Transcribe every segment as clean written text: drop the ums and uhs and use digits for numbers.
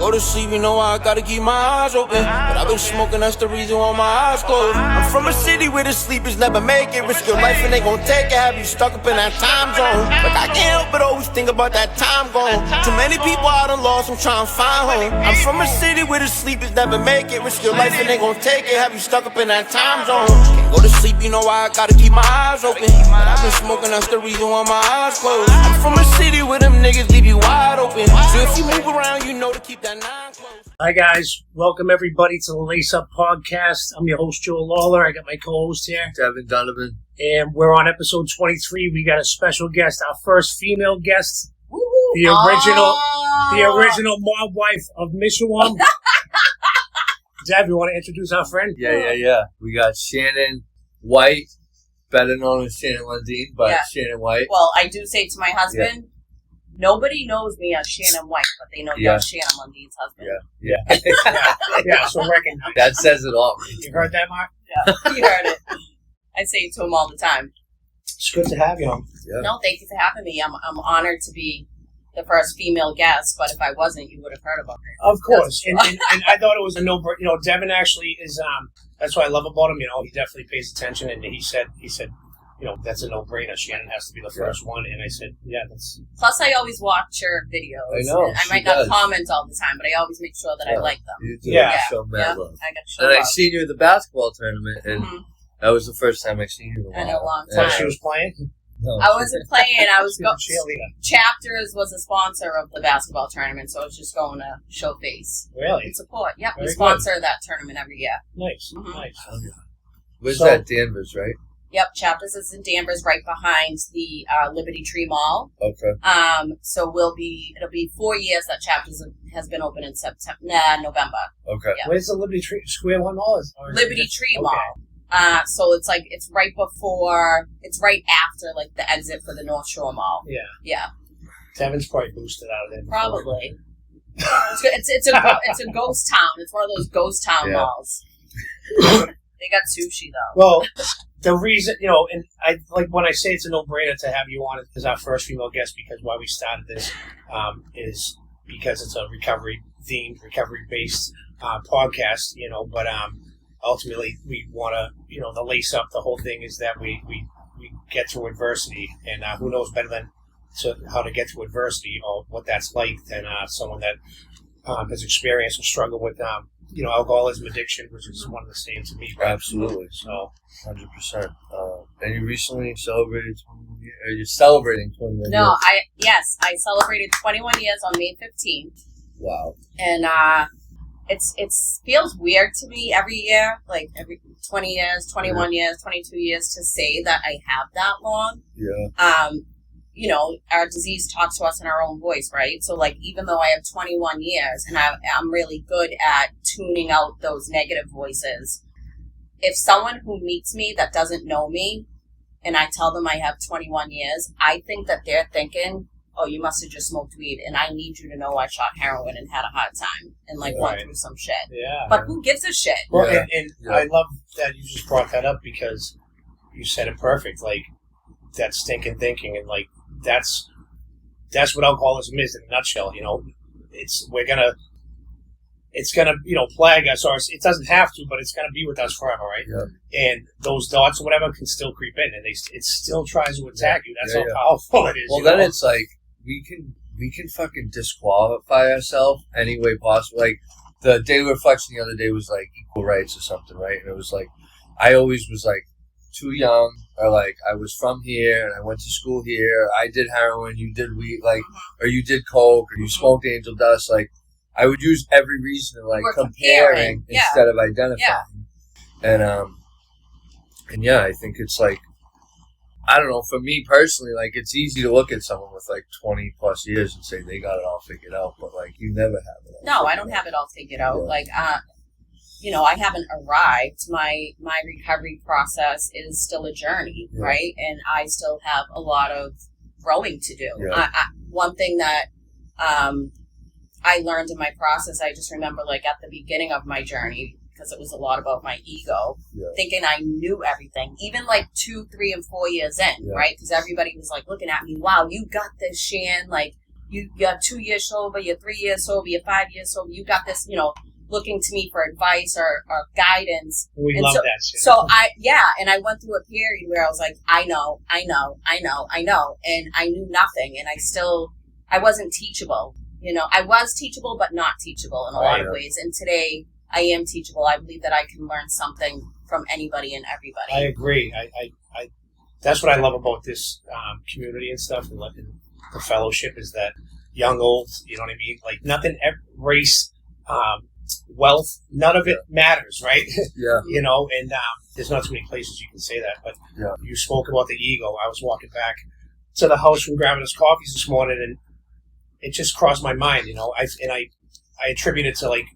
go to sleep, you know I gotta keep my eyes open. But I've been smoking, that's the reason why my eyes closed. I'm from a city where the sleepers never make it. Risk your life and they gon' take it. Have you stuck up in that time zone? But I can't help but always think about that time gone. Too many people out and lost, I'm trying to find home. I'm from a city where the sleepers never make it. Risk your life and they gon' take it. Have you stuck up in that time zone? Can't go to sleep, you know I gotta keep my eyes open. But I've been smoking, that's the reason why my eyes closed. I'm from a city where them niggas leave you wide open. So if you move around, you know to keep that nine close. Hi guys, welcome everybody to the Lace Up Podcast. I'm your host Joe Lawler. I got my co-host here, Devin Donovan, and we're on episode 23. We got a special guest, our first female guest, the original mob wife of Mishawum. Dev, you want to introduce our friend? Yeah. We got Shannon White, better known as Shannon Lundin, but Shannon White. Well, I do say to my husband, nobody knows me as Shannon White, but they know you as Shannon Lundin's husband. Yeah, so recognize. That says it all. You heard that, Mark? Yeah, he heard it. I say it to him all the time. It's good to have you on. Yeah. No, thank you for having me. I'm honored to be the first female guest, but if I wasn't, you would have heard about her. Of course. And I thought it was a no-brainer. You know, Devin actually is, that's what I love about him. You know, he definitely pays attention, and he said, you know, that's a no-brainer. Shannon has to be the first one. And I said, that's... Plus, I always watch your videos. I know. I might not comment all the time, but I always make sure that I like them. You do. Show mad love. I got to show and love. I seen you at the basketball tournament, and that was the first time I seen you in a while. In a long time. So she was playing? No, I wasn't playing. I was going. cheerleader. Chapters was a sponsor of the basketball tournament, so I was just going to show face. Really? And support. Yep, we Very sponsor that tournament every year. Nice. Where's that? Danvers, right? Yep, Chapters is in Danvers, right behind the Liberty Tree Mall. Okay. So it'll be 4 years that Chapters has been open in November. Okay. Yep. Where's the Liberty Tree Square one mall? Liberty Tree Mall. So it's right after like the exit for the North Shore Mall. Yeah. Devin's probably boosted out of there. Probably. It's a ghost town. It's one of those ghost town malls. They got sushi though. Well, the reason, you know, and I like when I say it's a no-brainer to have you on as our first female guest, because why we started this is because it's a recovery-themed, recovery-based podcast, you know, but ultimately we want to, you know, the lace up, the whole thing is that we get through adversity, and who knows better than how to get through adversity or what that's like than someone that has experienced or struggled with you know, alcoholism, addiction, which is one of the same to me. Right? Absolutely. So, 100%. And you recently celebrated 21 years. Are you celebrating 21 No, years? I celebrated 21 years on May 15th. Wow. And it feels weird to me every year, like every 20 years, 21 years, 22 years, to say that I have that long. Yeah. You know, our disease talks to us in our own voice, right? So, like, even though I have 21 years and I'm really good at tuning out those negative voices, if someone who meets me that doesn't know me and I tell them I have 21 years, I think that they're thinking, oh, you must have just smoked weed, and I need you to know I shot heroin and had a hard time and, like, went through some shit. Yeah. But who gives a shit? Well, and I love that you just brought that up because you said it perfect. Like, that stinking thinking, and, like, that's what alcoholism is in a nutshell. You know, it's gonna you know, plague us, or it doesn't have to, but it's gonna be with us forever, right? Yeah. And those thoughts or whatever can still creep in, and it still tries to attack you. That's how powerful it is. Well, then it's like we can fucking disqualify ourselves any way possible. Like the daily reflection the other day was like equal rights or something, right? And it was like I always was like too young, or like I was from here and I went to school here. I did heroin, you did weed, like, or you did coke, or you smoked angel dust. Like, I would use every reason to like comparing instead of identifying. And yeah, I think it's like, I don't know, for me personally, like it's easy to look at someone with like 20 plus years and say they got it all figured out, but like you never have it all. No, I don't have it all figured out. Like, you know, I haven't arrived. My recovery process is still a journey, right? And I still have a lot of growing to do. One thing that I learned in my process, I just remember, like, at the beginning of my journey, because it was a lot about my ego, thinking I knew everything, even like 2, 3, and 4 years in, right? Because everybody was like looking at me, wow, you got this, Shan, like, you're 2 years sober, you're 3 years sober, you're 5 years sober, you got this, looking to me for advice or guidance. We and love so, that shit. So and I went through a period where I was like, I know, and I knew nothing, and I wasn't teachable. I was teachable, but not teachable in a lot of ways. And today, I am teachable. I believe that I can learn something from anybody and everybody. I agree. I that's what I love about this community and stuff, and the fellowship is that young, old, you know what I mean? Like nothing, race, wealth, none of it matters, right? Yeah. And there's not too many places you can say that. But you spoke about the ego. I was walking back to the house from grabbing us coffees this morning, and it just crossed my mind. I attribute it to like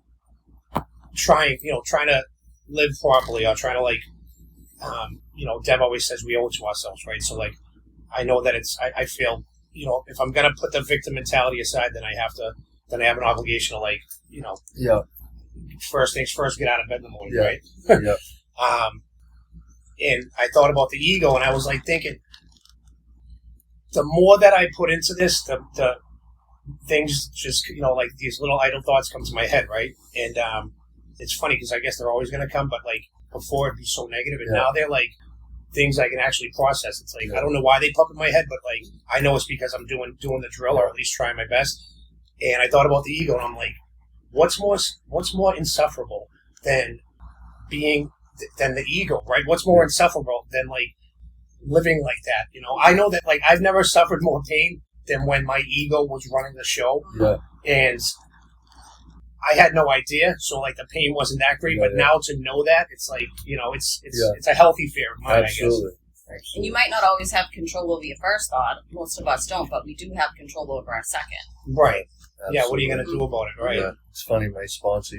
trying to live properly, or trying to Deb always says we owe it to ourselves, right? So like, I know that I feel, if I'm gonna put the victim mentality aside, then I have an obligation to first things first, get out of bed in the morning, right? Yeah. And I thought about the ego, and I was like thinking, the more that I put into this, the things just, like these little idle thoughts come to my head, right? And it's funny because I guess they're always going to come, but like before it'd be so negative, and now they're like things I can actually process. It's like, I don't know why they pop in my head, but like, I know it's because I'm doing the drill, or at least trying my best. And I thought about the ego, and I'm like, what's more insufferable than the ego, right? What's more insufferable than like living like that? I know that like I've never suffered more pain than when my ego was running the show, and I had no idea, so like the pain wasn't that great. But now to know that, it's like it's a healthy fear of mine, Absolutely. I guess. And you might not always have control over your first thought. Most of us don't, but we do have control over our second. Right. Absolutely. Yeah. What are you going to do about it, right? Yeah. It's funny. My sponsor,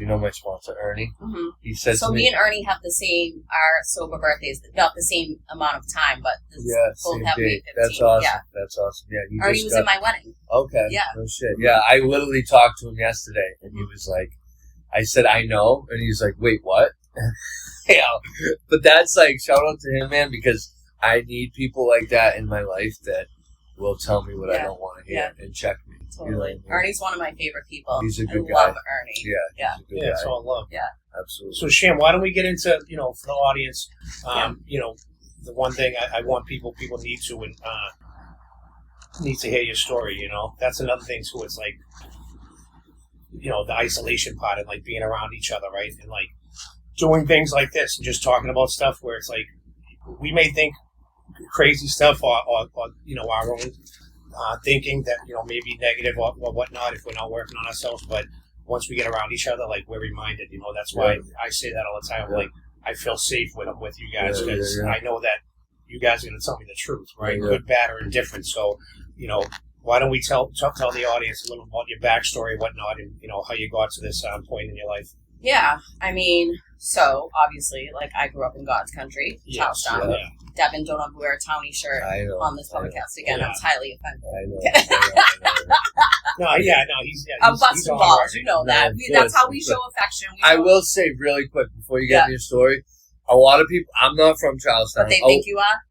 Ernie. Mm-hmm. He said so to me and Ernie have our sober birthdays, not the same amount of time, but both same have date. May 15. That's awesome. Yeah. That's awesome. Yeah. Ernie was in my wedding. Okay. Yeah. No shit. Yeah. I literally talked to him yesterday, and he was like, I said, I know, and he's like, wait, what? But that's like, shout out to him, man, because I need people like that in my life that will tell me what I don't want to hear and check me. Totally. Ernie's one of my favorite people. He's a good guy. I love Ernie. Yeah. He's a good guy. It's all love. Yeah. Absolutely. So, Shan, why don't we get into, for the audience, the one thing I want people need to hear your story, That's another thing, too. It's like, the isolation part and, like, being around each other, right? And, like, doing things like this and just talking about stuff where it's like, we may think crazy stuff or our own thinking that, maybe negative or whatnot if we're not working on ourselves. But once we get around each other, like, we're reminded, that's why I say that all the time. Like, I feel safe with you guys because I know that you guys are going to tell me the truth, right? Good, bad, or indifferent. So, why don't we tell the audience a little about your backstory and whatnot and, how you got to this point in your life? Yeah. I mean, so, obviously, like, I grew up in God's country, Charlestown. Yeah. Devin, don't have to wear a Townie shirt on this podcast again. I was highly offended. He's I'm busting balls. You know that. That's how we show affection. I will say really quick before you get into your story, a lot of people, I'm not from Charlestown. But they think you are?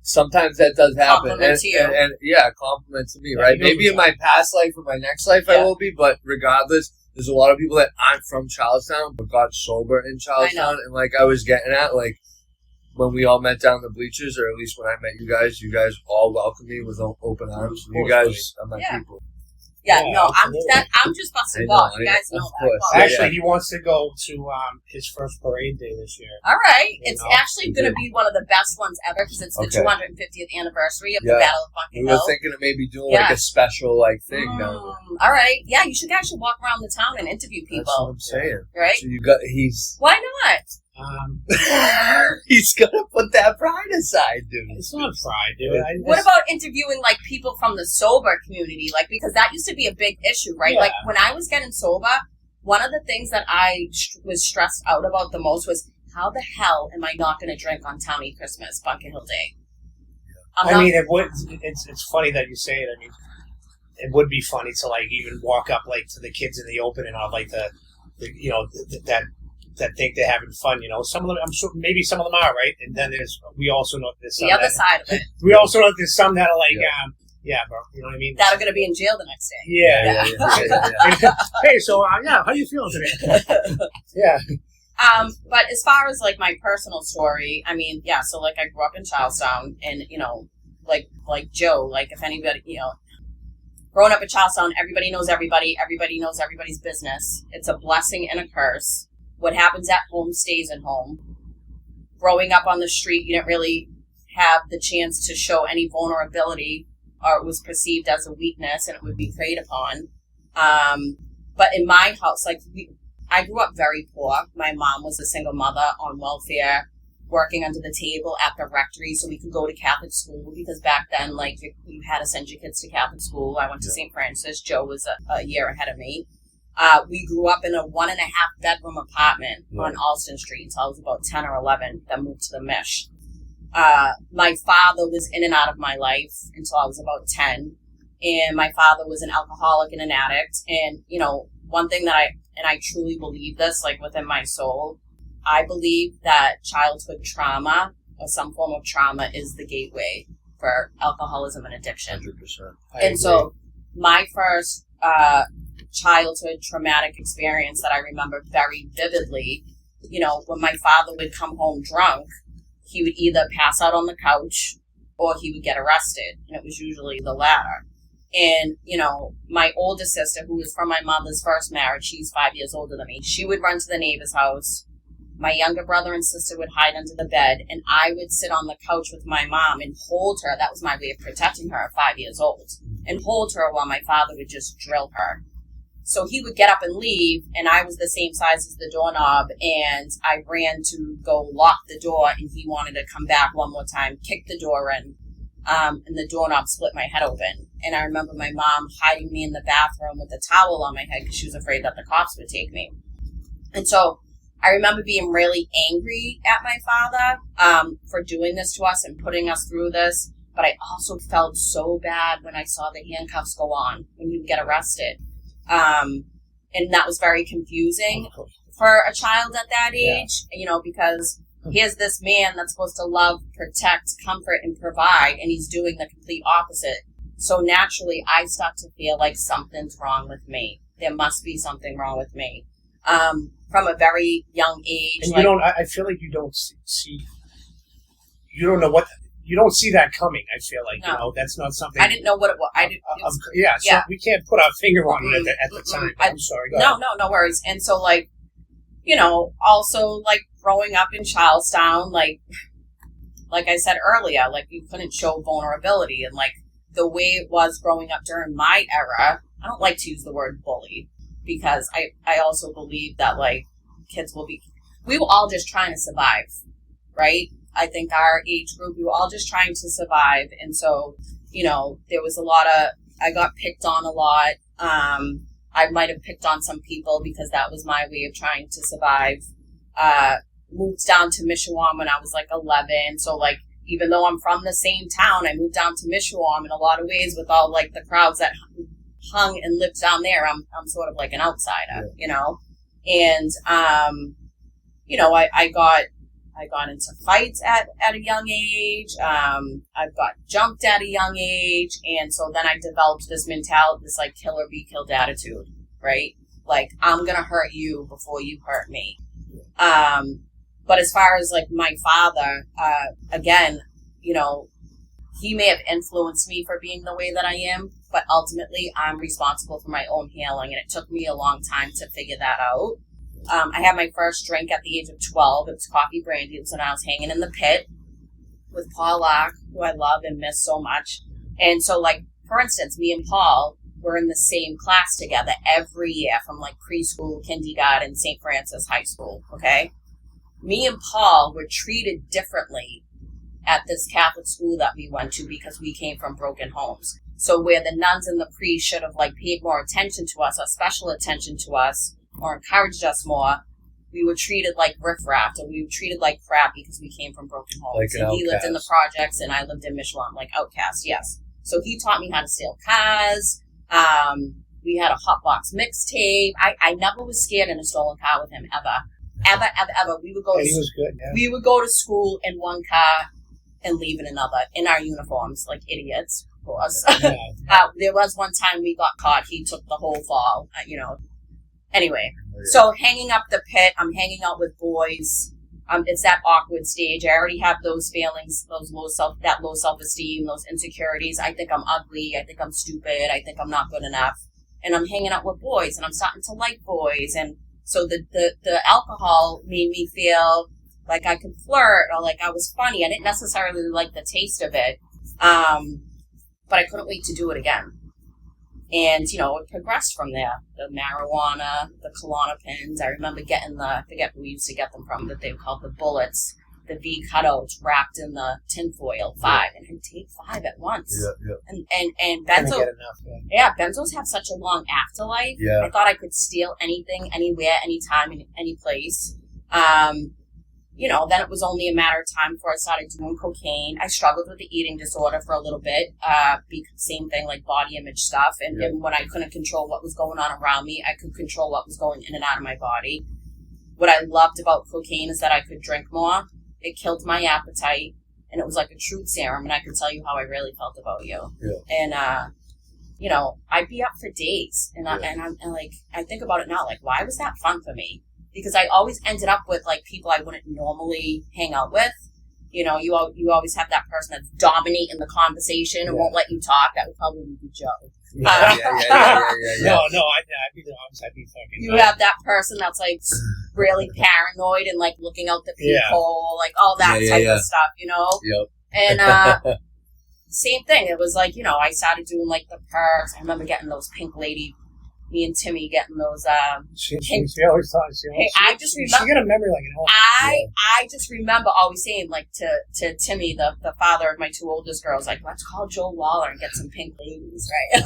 Sometimes that does happen. Compliment to you. And compliment to me, right? Maybe in my past life or my next life I will be, but regardless, there's a lot of people that aren't from Charlestown but got sober in Charlestown. And like I was getting at, like, when we all met down the bleachers, or at least when I met you guys all welcomed me with open arms. You guys are my people. I'm just busting balls. You guys know that. Actually, he wants to go to his first parade day this year. All right. It's actually going to be one of the best ones ever because it's the 250th anniversary of the Battle of Bunker Hill. We were thinking of maybe doing like a special thing now. All right. Yeah, you guys should walk around the town and interview people. That's what I'm saying. Right? So Why not? He's gonna put that pride aside, dude. It's not pride, dude. What about interviewing like people from the sober community? Like, because that used to be a big issue, right? Yeah. Like when I was getting sober, one of the things that I was stressed out about the most was how the hell am I not going to drink on Townie Christmas, Bunker Hill Day? It's funny that you say it. I mean, it would be funny to like even walk up like to the kids in the open and on like that think they're having fun, Some of them, I'm sure, maybe some of them are, right? And then we also know there's some the other side of it. We also know there's some that are like, Yeah, bro. You know what I mean? That are going to be in jail the next day. Yeah. Hey, so how you feeling today? Yeah. But as far as like my personal story, I mean, yeah. So like I grew up in Charlestown, and like Joe, like if anybody, growing up in Charlestown, everybody knows everybody. Everybody knows everybody's business. It's a blessing and a curse. What happens at home stays at home. Growing up on the street, you didn't really have the chance to show any vulnerability, or it was perceived as a weakness and it would be preyed upon. But in my house, I grew up very poor. My mom was a single mother on welfare, working under the table at the rectory so we could go to Catholic school, because back then, like, you had to send your kids to Catholic school. I went to St. Francis. Joe was a year ahead of me. We grew up in a 1.5 bedroom apartment on Alston Street until I was about 10 or 11, then moved to the Mish. My father was in and out of my life until I was about 10. And my father was an alcoholic and an addict. And, one thing that I truly believe this, like within my soul, I believe that childhood trauma or some form of trauma is the gateway for alcoholism and addiction. 100%. And so my first childhood traumatic experience that I remember very vividly, when my father would come home drunk, he would either pass out on the couch or he would get arrested. And it was usually the latter. And, my older sister, who was from my mother's first marriage, she's 5 years older than me, she would run to the neighbor's house. My younger brother and sister would hide under the bed, and I would sit on the couch with my mom and hold her. That was my way of protecting her at 5 years old, and hold her while my father would just drill her. So he would get up and leave, and I was the same size as the doorknob, and I ran to go lock the door, and he wanted to come back one more time, kick the door in, and the doorknob split my head open. And I remember my mom hiding me in the bathroom with a towel on my head because she was afraid that the cops would take me. And so I remember being really angry at my father for doing this to us and putting us through this. But I also felt so bad when I saw the handcuffs go on when you get arrested. And that was very confusing for a child at that age, because here's this man that's supposed to love, protect, comfort, and provide, and he's doing the complete opposite. So naturally, I start to feel like something's wrong with me. There must be something wrong with me. From a very young age. And I feel like you don't see, you don't know you don't see that coming, I feel like. No. That's not something. I didn't know what it was. We can't put our finger on it at the time. I'm sorry. Go ahead. No worries. And so, also, growing up in Charlestown, like I said earlier, you couldn't show vulnerability. And, the way it was growing up during my era, I don't like to use the word bully, because I also believe that, kids we were all just trying to survive, right? I think our age group, we were all just trying to survive. And so, there was I got picked on a lot. I might have picked on some people because that was my way of trying to survive. Moved down to Mishawum when I was 11. So even though I'm from the same town, I moved down to Mishawum in a lot of ways with all the crowds that hung and lived down there. I'm sort of like an outsider, and I got into fights at a young age. I got jumped at a young age. And so then I developed this mentality, this kill or be killed attitude, right? I'm going to hurt you before you hurt me. But as far as my father, again, he may have influenced me for being the way that I am, but ultimately I'm responsible for my own healing. And it took me a long time to figure that out. I had my first drink at the age of 12. It was coffee brandy. It was when I was hanging in the pit with Paul Lark, who I love and miss so much. And so, for instance, me and Paul were in the same class together every year from preschool, kindergarten, St. Francis High School, okay? Me and Paul were treated differently at this Catholic school that we went to because we came from broken homes. So where the nuns and the priests should have paid more attention to us or special attention to us, or encouraged us more, we were treated like riffraff, or we were treated like crap because we came from broken homes. And he lived in the projects, and I lived in Mishawum, outcasts, yes. So he taught me how to steal cars. We had a hotbox mixtape. I never was scared in a stolen car with him, ever. Ever. We would go. He was good. Yeah. We would go to school in one car and leave in another in our uniforms, like idiots. course. Yeah. There was one time we got caught. He took the whole fall, Anyway, so hanging up the pit, I'm hanging out with boys. It's that awkward stage. I already have those feelings, that low self-esteem, those insecurities. I think I'm ugly. I think I'm stupid. I think I'm not good enough. And I'm hanging out with boys, and I'm starting to like boys. And so the alcohol made me feel like I could flirt or like I was funny. I didn't necessarily like the taste of it, but I couldn't wait to do it again. And, it progressed from there. The marijuana, the Klonopins. I remember getting I forget who we used to get them from, that they were called the bullets, the V cutouts wrapped in the tinfoil, 5. And I'd take 5 at once. Yeah. And Couldn't benzo, get enough, yeah. benzos have such a long afterlife. Yeah. I thought I could steal anything, anywhere, anytime, in any place. Then it was only a matter of time before I started doing cocaine. I struggled with the eating disorder for a little bit. Same thing, like body image stuff. And when I couldn't control what was going on around me, I could control what was going in and out of my body. What I loved about cocaine is that I could drink more. It killed my appetite. And it was like a truth serum. And I could tell you how I really felt about you. Yeah. And, I'd be up for days. And I think about it now, like, why was that fun for me? Because I always ended up with, like, people I wouldn't normally hang out with. You always have that person that's dominating the conversation and won't let you talk. That would probably be Joe. Yeah. No, I'd be the opposite. I'd be fucking. You have that person that's, like, really paranoid and, like, looking out the peephole, like, all that type of stuff, Yep. And, same thing. It was like, I started doing, like, the perks. I remember getting those Pink Lady, me and Timmy getting those, She always thought, I just remember. She got a memory like an elephant. I just remember always saying, like, to Timmy, the father of my 2 oldest girls, like, let's call Joe Waller and get some Pink Ladies, right?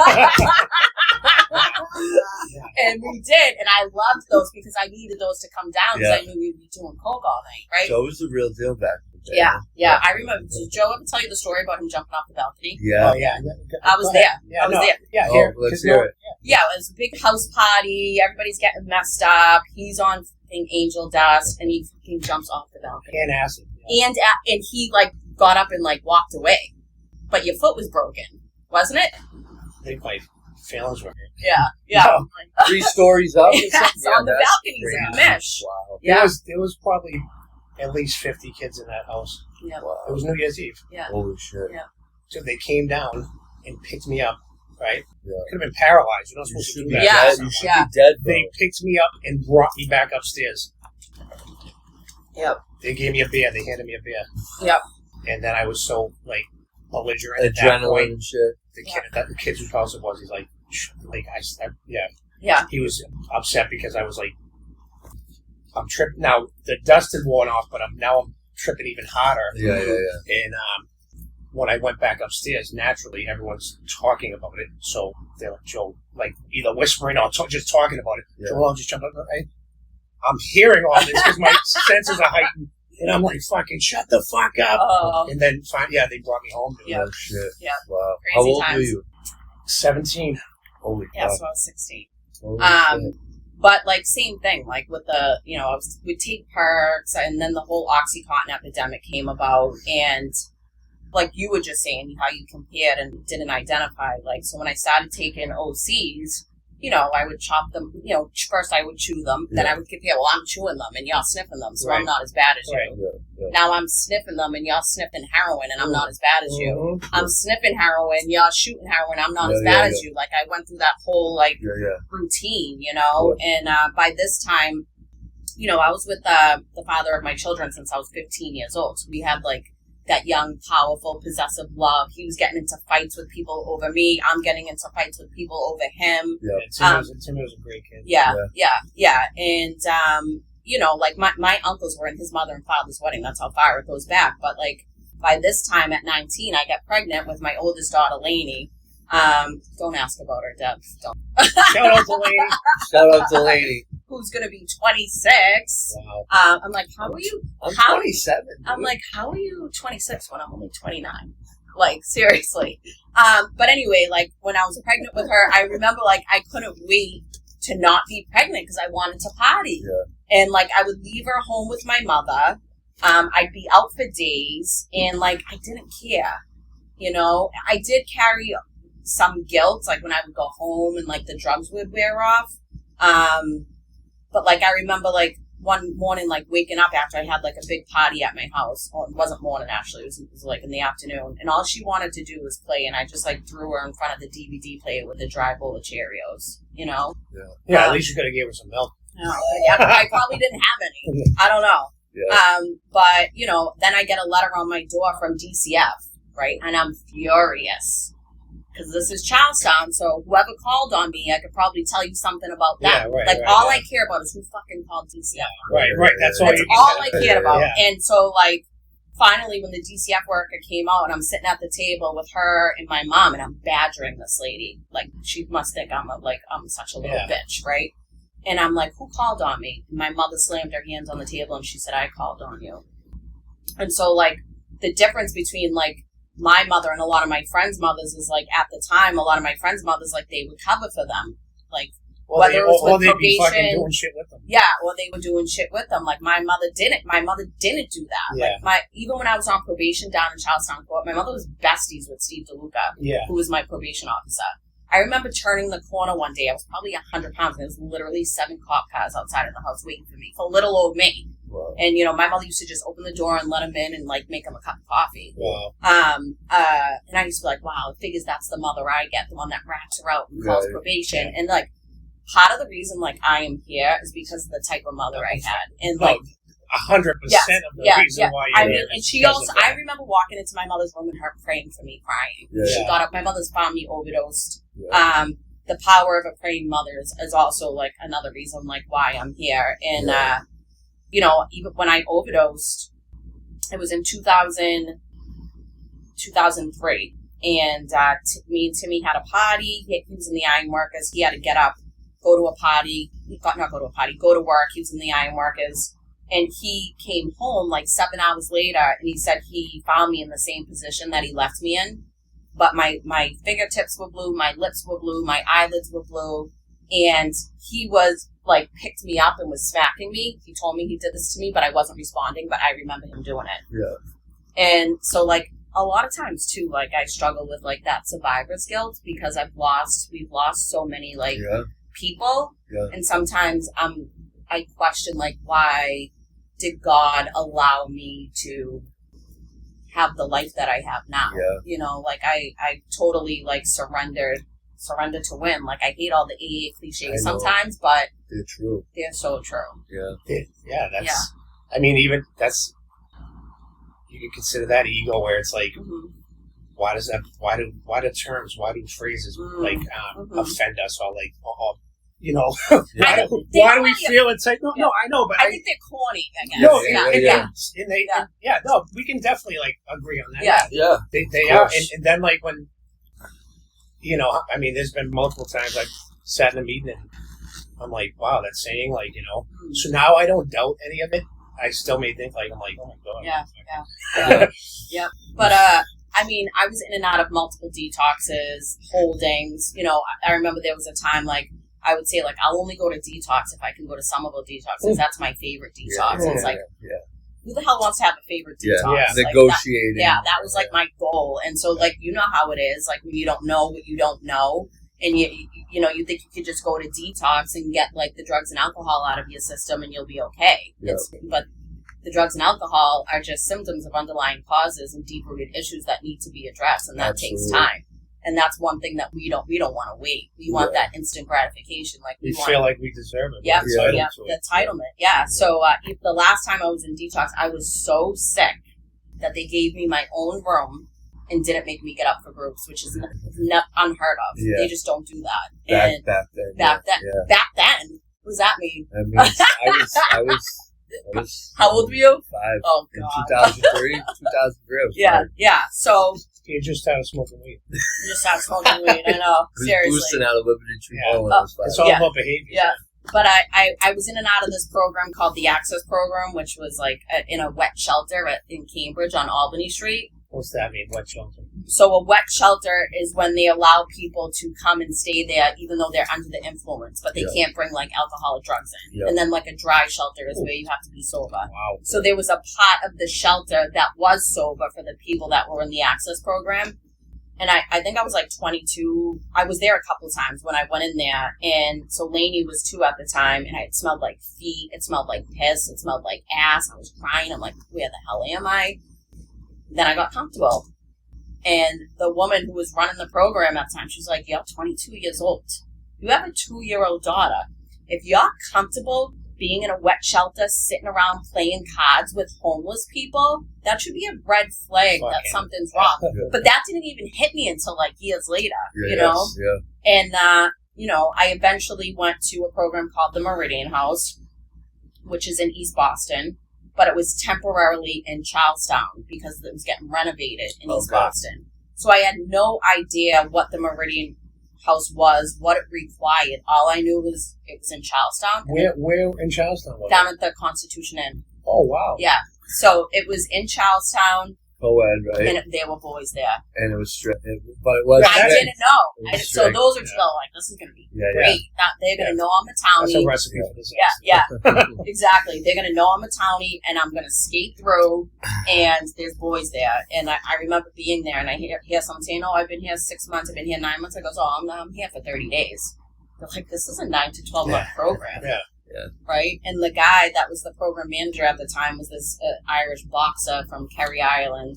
And we did, and I loved those because I needed those to come down because I knew we'd be doing coke all night, right? So it was the real deal back then. Yeah. I remember. Did Joe ever tell you the story about him jumping off the balcony? Yeah. Oh, yeah. I was there. Yeah, I was there. Yeah, Oh, here. let's hear it. Yeah, it was a big house party. Everybody's getting messed up. He's on fucking angel dust, and he fucking jumps off the balcony. And acid. And he, like, got up and, like, walked away. But your foot was broken, wasn't it? I think my feelings were hurt. Yeah. No. 3 stories up. It's on the balconies in the Mish. Wow. Yeah. There was probably at least 50 kids in that house. Yeah. Wow. It was New Year's Eve. Yeah. Holy shit. Yeah. So they came down and picked me up, right? Yeah. Could have been paralyzed. You're not You supposed to should do be that. Yeah. dead. You should be dead, bro. They picked me up and brought me back upstairs. Yep. They gave me a beer. They handed me a beer. Yep. And then I was so, like, belligerent at that Adrenaline point. and shit. The kid whose house it was, he's like, yeah. Yeah. He was upset because I was like, I'm tripping. Now, the dust had worn off, but I'm tripping even harder. Yeah. And when I went back upstairs, naturally, everyone's talking about it. So they're like, Joe, like, either whispering or just talking about it. Yeah. Joel, just jump up. I'm hearing all this because my senses are heightened. And I'm like, fucking shut the fuck up. Oh. And then, they brought me home. Yeah. Oh, shit. Yeah. Wow. Crazy How old were times. you? 17. Holy Yeah, fuck. so I was 16. Holy shit. But, like, same thing. Like, with the, we'd take perks, and then the whole Oxycontin epidemic came about, and, like, you were just saying how you compared and didn't identify. Like, so when I started taking OCs, I would chop them, first I would chew them, then I would compare, well, I'm chewing them, and y'all sniffing them, so I'm not as bad as you. Yeah. Now I'm sniffing them, and y'all sniffing heroin, and I'm not as bad as you. Mm-hmm. I'm sniffing heroin, y'all shooting heroin, I'm not as bad as you. Like, I went through that whole, like, routine, and by this time, I was with the father of my children since I was 15 years old. So we had, like, that young, powerful, possessive love. He was getting into fights with people over me. I'm getting into fights with people over him. Yeah. Tim was a great kid. Yeah. And, like, my uncles were in his mother and father's wedding. That's how far it goes back. But, like, by this time at 19, I got pregnant with my oldest daughter, Lainey. Don't ask about her, Deb. Don't. Shout out to Lainey. Shout out to Lainey. Who's going to be 26. Wow. I'm like, how are you? I'm how, 27. I'm like, how are you 26 when I'm only 29? Like, seriously. But anyway, like, when I was pregnant with her, I remember, like, I couldn't wait to not be pregnant because I wanted to party. Yeah. And, like, I would leave her home with my mother. I'd be out for days, and, like, I didn't care. you know. I did carry some guilt, like when I would go home and like the drugs would wear off. But like I remember like one morning, like waking up after I had like a big party at my house. Well, it wasn't morning actually, it was like in the afternoon, and all she wanted to do was play, and I just like threw her in front of the DVD player with a dry bowl of Cheerios, you know. Yeah, at least you could have gave her some milk. No, I probably didn't have any. I don't know. Yeah. But you know, then I get a letter on my door from DCF, right, and I'm furious. Because this is Charlestown, so whoever called on me, I could probably tell you something about that. All I care about is who fucking called DCF. Right. That's all I cared about. Yeah. And so, like, finally, when the DCF worker came out, and I'm sitting at the table with her and my mom, and I'm badgering this lady. Like, she must think I'm such a little bitch, right? And I'm like, who called on me? And my mother slammed her hands on the table, and she said, I called on you. And so, like, the difference between, like, my mother and a lot of my friends' mothers is like at the time, a lot of my friends' mothers, like they would cover for them, like whether it was with they'd probation, be fucking doing shit with them. Yeah, or they were doing shit with them. Like my mother didn't. My mother didn't do that. Yeah. Like even when I was on probation down in Charlestown Court, my mother was besties with Steve DeLuca, who was my probation officer. I remember turning the corner one day. I was probably 100 pounds, and there was literally 7 cop cars outside of the house waiting for me for little old me. Wow. And, you know, my mother used to just open the door and let him in and, like, make him a cup of coffee. Wow. And I used to be like, wow, it figures that's the mother I get, the one that rats her out and calls probation. And, like, part of the reason, like, I am here is because of the type of mother I had. And, like... 100% of the reason why you're here. And she also... I remember walking into my mother's room and her praying for me, crying. Yeah. She got up... My mother's found me overdosed. Yeah. The power of a praying mother is also, like, another reason, like, why I'm here. And, you know, even when I overdosed, it was in 2003. And me and Timmy had a party. He was in the ironworkers. He had to get up, go to a party. Go to work. He was in the ironworkers. And he came home like 7 hours later, and he said he found me in the same position that he left me in. But my fingertips were blue, my lips were blue, my eyelids were blue. And he was, like, picked me up and was smacking me. He told me he did this to me, but I wasn't responding, but I remember him doing it. Yeah. And so, like, a lot of times, too, like, I struggle with, like, that survivor's guilt because we've lost so many, like, people. Yeah. And sometimes I question, like, why did God allow me to have the life that I have now? Yeah. You know, like, I totally, like, surrender to win. Like, I hate all the AA cliches sometimes, but they're true. They're so true. Yeah. That's. I mean, even that's. You can consider that ego, where it's like, why do terms, why do phrases like offend us, or like, you know, why do we feel it's like no, I know, but I think they're corny. I guess. No, we can definitely like agree on that. Yeah. They are, and then like when. You know, I mean, there's been multiple times I've sat in a meeting and I'm like, wow, that's saying, like, you know. So now I don't doubt any of it. I still may think, like, I'm like, oh my God. Yeah. But, I mean, I was in and out of multiple detoxes, holdings. You know, I remember there was a time, like, I would say, like, I'll only go to detox if I can go to Somerville detoxes. That's my favorite detox. It's like, who the hell wants to have a favorite detox? Yeah. Like, negotiating. That was like my goal. And so, like, you know how it is. Like, when you don't know what you don't know, and you know, you think you could just go to detox and get, like, the drugs and alcohol out of your system and you'll be okay. Yeah. But the drugs and alcohol are just symptoms of underlying causes and deep-rooted issues that need to be addressed, and that takes time. And that's one thing that we don't want to wait. We want that instant gratification. Like we feel like we deserve it. The entitlement. Yeah. So the last time I was in detox, I was so sick that they gave me my own room and didn't make me get up for groups, which is unheard of. Yeah. They just don't do that. Back then. Back then. What does that mean? That means I was. How old were you? 5. Oh, in God. 2003. 2003. I was 5. Yeah. So. You just started smoking weed. I know. Seriously. Boosting out of Liberty Tree Mall when I was 5. It's all about behavior. Yeah. But I was in and out of this program called the Access Program, which was like in a wet shelter in Cambridge on Albany Street. What's that mean, wet shelter? So a wet shelter is when they allow people to come and stay there even though they're under the influence, but they can't bring like alcohol or drugs in. Yep. And then like a dry shelter is where you have to be sober. Wow. So there was a part of the shelter that was sober for the people that were in the Access Program, And I think I was like 22. I was there a couple of times when I went in there. And so Lainey was 2 at the time. And it smelled like feet. It smelled like piss. It smelled like ass. I was crying. I'm like, where the hell am I? Then I got comfortable. And the woman who was running the program at the time, she was like, you're 22 years old. You have a 2-year-old daughter. If you're comfortable being in a wet shelter, sitting around playing cards with homeless people, that should be a red flag that something's wrong. But that didn't even hit me until like years later, you know? Yeah. And, you know, I eventually went to a program called the Meridian House, which is in East Boston, but it was temporarily in Charlestown because it was getting renovated in East Boston. So I had no idea what the Meridian House was, what it required. All I knew was it was in Charlestown. Where in Charlestown? Down at the Constitution Inn. Oh, wow. Yeah. So it was in Charlestown. Co-ed, right? And there were boys there. And it was strict. But it was I didn't know. So strict. those are like, this is going to be great. Now, they're going to know I'm a townie. That's a recipe for this. Yeah, exactly. They're going to know I'm a townie, and I'm going to skate through, and there's boys there. And I remember being there, and I hear someone saying, oh, I've been here 6 months, I've been here 9 months. I goes, oh, I'm here for 30 days. They're like, this is a 9 to 12 month program. Yeah. Right? And the guy that was the program manager at the time was this Irish boxer from Kerry, Ireland.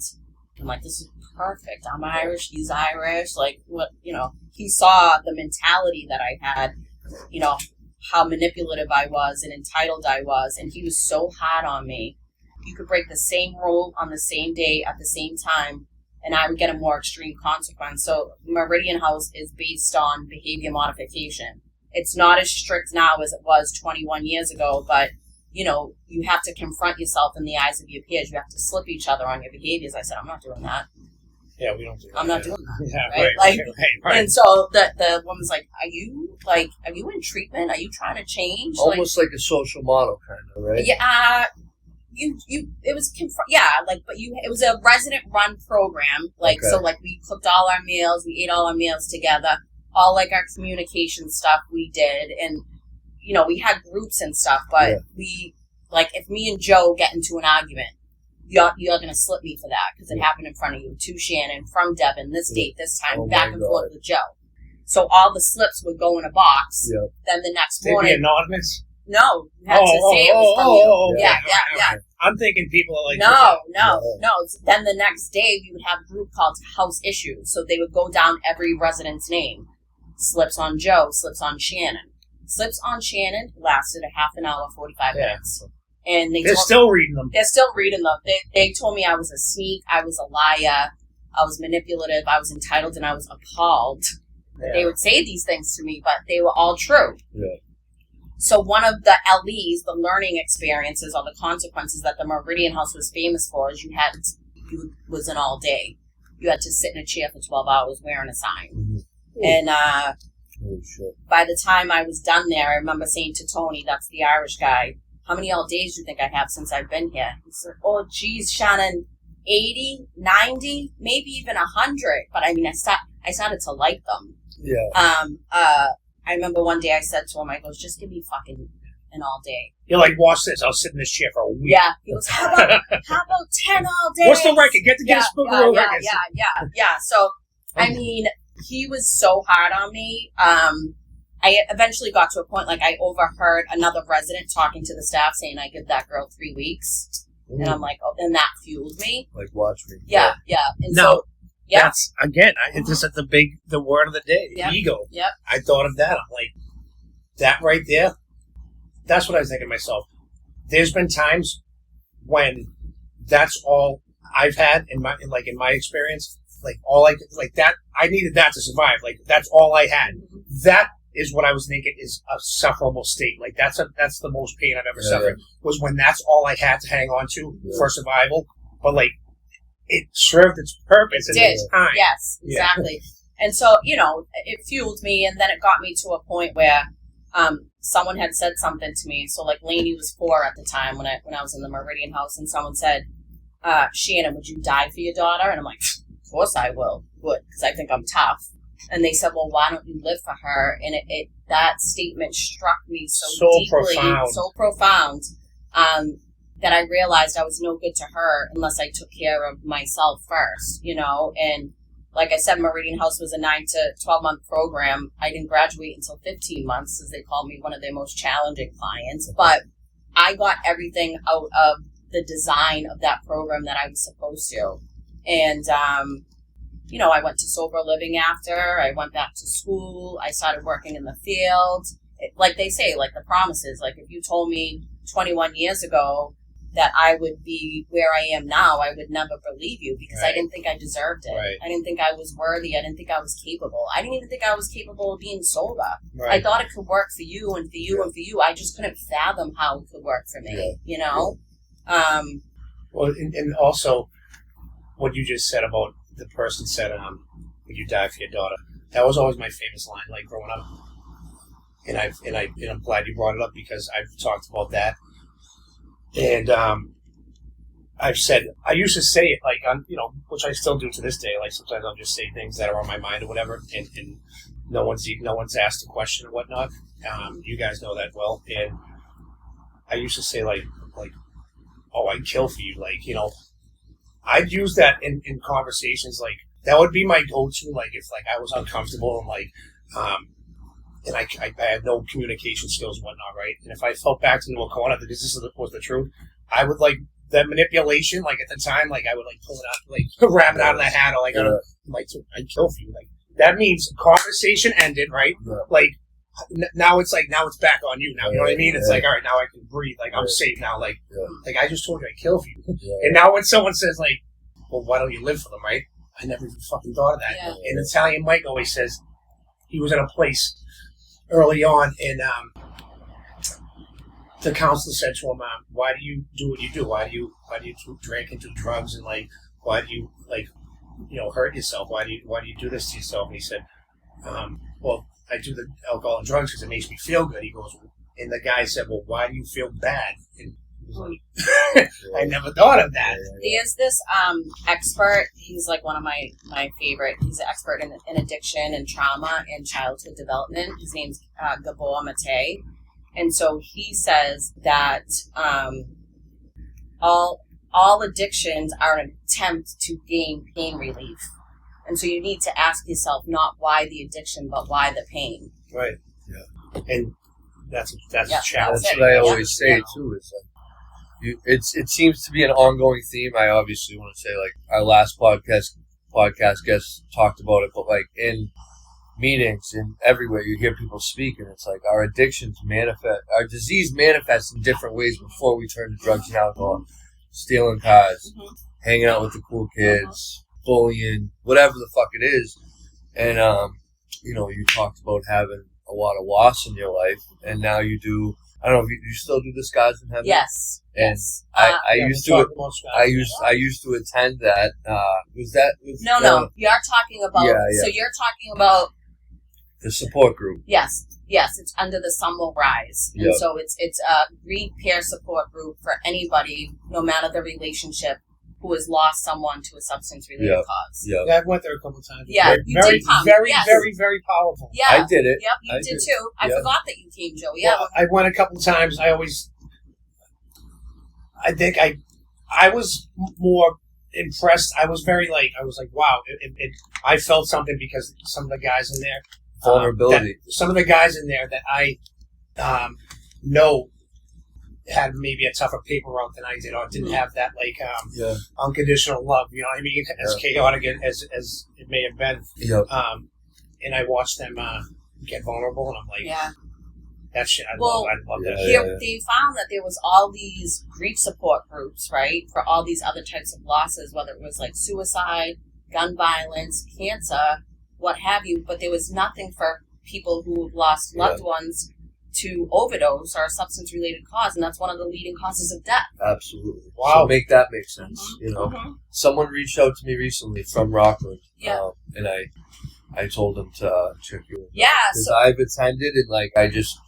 I'm like, this is perfect. I'm Irish. He's Irish. Like, what, you know, he saw the mentality that I had, you know, how manipulative I was and entitled I was. And he was so hard on me. You could break the same rule on the same day at the same time, and I would get a more extreme consequence. So Meridian House is based on behavior modification. It's not as strict now as it was 21 years ago, but, you know, you have to confront yourself in the eyes of your peers. You have to slip each other on your behaviors. I said, I'm not doing that. Yeah, we don't do that. I'm not doing that. Yeah, right? Right. And so the woman's like, are you in treatment? Are you trying to change? Almost like a social model, kind of, right? Yeah. It was it was a resident run program. So we cooked all our meals, we ate all our meals together. All like our communication stuff we did, and you know, we had groups and stuff, but we, like, if me and Joe get into an argument, you're going to slip me for that because it happened in front of you, to Shannon, from Devin, this date, this time, back and forth with Joe. So all the slips would go in a box. Yeah. Then the next morning. They'd be anonymous? No, you had to say it was from you. Yeah. I'm thinking people are like... No. Then the next day, we would have a group called House Issues. So they would go down every resident's name. Slips on Joe, slips on Shannon. Slips on Shannon lasted a half an hour, 45 minutes. And they're still reading them. They're still reading them. They told me I was a sneak, I was a liar, I was manipulative, I was entitled, and I was appalled. Yeah. They would say these things to me, but they were all true. Yeah. So one of the LEs, the learning experiences or the consequences that the Meridian House was famous for is was an all day. You had to sit in a chair for 12 hours wearing a sign. Mm-hmm. And by the time I was done there, I remember saying to Townie, that's the Irish guy, how many all days do you think I have since I've been here? He said, oh, geez, Shannon, 80, 90, maybe even 100. But I mean, I started to like them. Yeah. I remember one day I said to him, I goes, just give me fucking an all day. You're like, watch this, I'll sit in this chair for a week. Yeah. He goes, how about 10 all days? What's the record? Get the Guinness Book of World Records. Yeah. So, I mean, he was so hard on me. I eventually got to a point, like, I overheard another resident talking to the staff saying I give that girl 3 weeks. Mm. And I'm like, oh, and that fueled me. Like, watch me. Yeah. And now, that's, again, this is the word of the day, ego. Yep. I thought of that. I'm like, that right there, that's what I was thinking to myself. There's been times when that's all I've had in my experience. Like, that, I needed that to survive. Like, that's all I had. Mm-hmm. That is what I was thinking is a sufferable state. Like, that's the most pain I've ever suffered, was when that's all I had to hang on to for survival. But, like, it served its purpose at its time. Yes, exactly. Yeah. And so, you know, it fueled me, and then it got me to a point where someone had said something to me. So, like, Lainey was 4 at the time when I was in the Meridian House, and someone said, Shannon, would you die for your daughter? And I'm like, of course I would, because I think I'm tough. And they said, well, why don't you live for her? And that statement struck me so deeply, so profound, that I realized I was no good to her unless I took care of myself first, you know? And like I said, Meridian House was a 9 to 12 month program. I didn't graduate until 15 months, as they called me one of their most challenging clients. But I got everything out of the design of that program that I was supposed to. And, you know, I went to sober living after. I went back to school. I started working in the field. Like they say, like the promises, like if you told me 21 years ago that I would be where I am now, I would never believe you, because I didn't think I deserved it. Right. I didn't think I was worthy. I didn't think I was capable. I didn't even think I was capable of being sober. Right. I thought it could work for you and for you and for you. I just couldn't fathom how it could work for me, you know? Well, and also what you just said about the person said, "Would you die for your daughter?" That was always my famous line, like growing up. And I'm glad you brought it up, because I've talked about that. And I've said, I used to say it like on, you know, which I still do to this day. Like sometimes I'll just say things that are on my mind or whatever, and no one's asked a question or whatnot. You guys know that well. And I used to say like, oh, I'd kill for you. Like, you know, I'd use that in conversations. Like that would be my go-to. Like if like I was uncomfortable and like, and I had no communication skills and whatnot, right? And if I felt backed into a corner that this was the truth, I would like that manipulation. Like at the time, like I would like pull it out, like wrap it out of the hat, or like I'd kill for you. Like that means conversation ended, right? Yeah. Like now it's back on you now. You know what I mean? It's like, all right, now I can breathe. Like I'm safe now. Like I just told you I'd kill for you. Yeah. And now when someone says like, well, why don't you live for them, right? I never even fucking thought of that. Yeah. And Italian Mike always says he was in a place early on, and the counselor said to him, "Why do you do what you do? Why do you drink and do drugs, and like why do you like hurt yourself? Why do you do this to yourself?" And he said, "Well, I do the alcohol and drugs because it makes me feel good." He goes, and the guy said, "Well, why do you feel bad?" And he was like, I never thought of that. There's this expert. He's like one of my favorite. He's an expert in addiction and trauma and childhood development. His name's Gabor Mate. And so he says that all addictions are an attempt to gain pain relief. And so you need to ask yourself not why the addiction, but why the pain. Right. Yeah. And that's a challenge. That's what I always say too. Is like it seems to be an ongoing theme. I obviously want to say like our last podcast guest talked about it, but like in meetings and everywhere you hear people speak, and it's like our addictions our disease manifests in different ways before we turn to drugs and alcohol, stealing cars, hanging out with the cool kids, bullying, whatever the fuck it is. And you talked about having a lot of loss in your life, and now you do. I don't know if you still do the Skies in Heaven. Yes. And yes. I used to attend that. Was that? No. You're talking about. Yeah. So you're talking about the support group. Yes. It's under the Sun Will Rise, and so it's a green peer support group for anybody, no matter the relationship, who has lost someone to a substance-related cause. Yeah, I went there a couple of times. Yeah, you did come. Very, very, very powerful. Yeah, I did it. Yep, you did too. I forgot that you came, Joe. Yeah, well, I went a couple of times. I think I was more impressed. I was like, wow. I felt something because some of the guys in there, vulnerability. Some of the guys in there that I know had maybe a tougher paper route than I did, or didn't have that unconditional love. You know what I mean? As chaotic as it may have been. And I watched them get vulnerable, and I'm like, that shit. I love that. They found that there was all these grief support groups, right, for all these other types of losses, whether it was like suicide, gun violence, cancer, what have you. But there was nothing for people who lost loved ones to overdose or a substance-related cause, and that's one of the leading causes of death. Absolutely. Wow. So make that make sense. Someone reached out to me recently from Rockland, and I told them to check you in. Yeah, because I've attended, and like I just,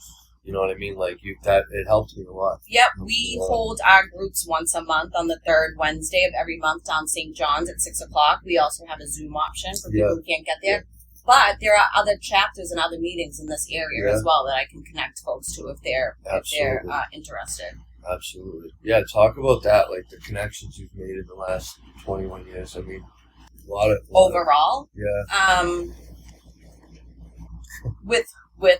you know what I mean, like that it helped me a lot. Yep, we hold our groups once a month on the third Wednesday of every month down St. John's at 6:00. We also have a Zoom option for people who can't get there. But there are other chapters and other meetings in this area as well that I can connect folks to if they're interested. Absolutely. Yeah, talk about that, like the connections you've made in the last 21 years. I mean, overall. Yeah. With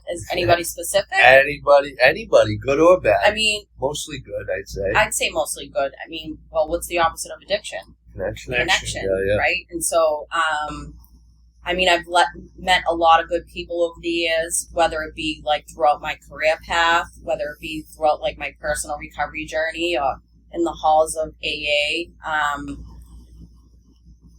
is anybody specific? Anybody, good or bad. I mean, mostly good, I'd say. I'd say mostly good. I mean, well, what's the opposite of addiction? Connection, yeah. right? And so, I mean, I've met a lot of good people over the years, whether it be like throughout my career path, whether it be throughout like my personal recovery journey, or in the halls of AA.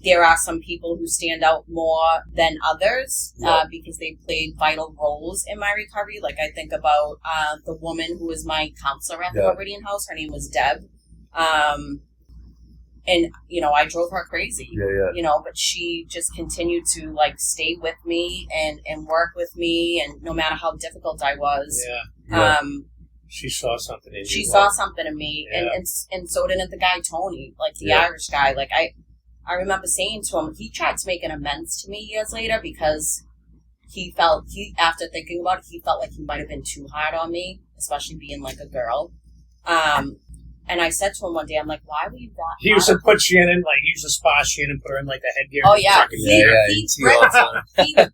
There are some people who stand out more than others because they played vital roles in my recovery. Like I think about the woman who was my counselor at the Meridian House. Her name was Deb. And, you know, I drove her crazy, you know, but she just continued to like stay with me and work with me. And no matter how difficult I was, she saw something in you. She saw something in me. Yeah. And so did the guy, Townie, like the Irish guy. Like I remember saying to him, he tried to make an amends to me years later because after thinking about it, he felt like he might have been too hard on me, especially being like a girl. And I said to him one day, I'm like, why were you that He used to put Shannon, like, he used to spa Shannon, put her in, like, the headgear. Oh, yeah. He Yeah.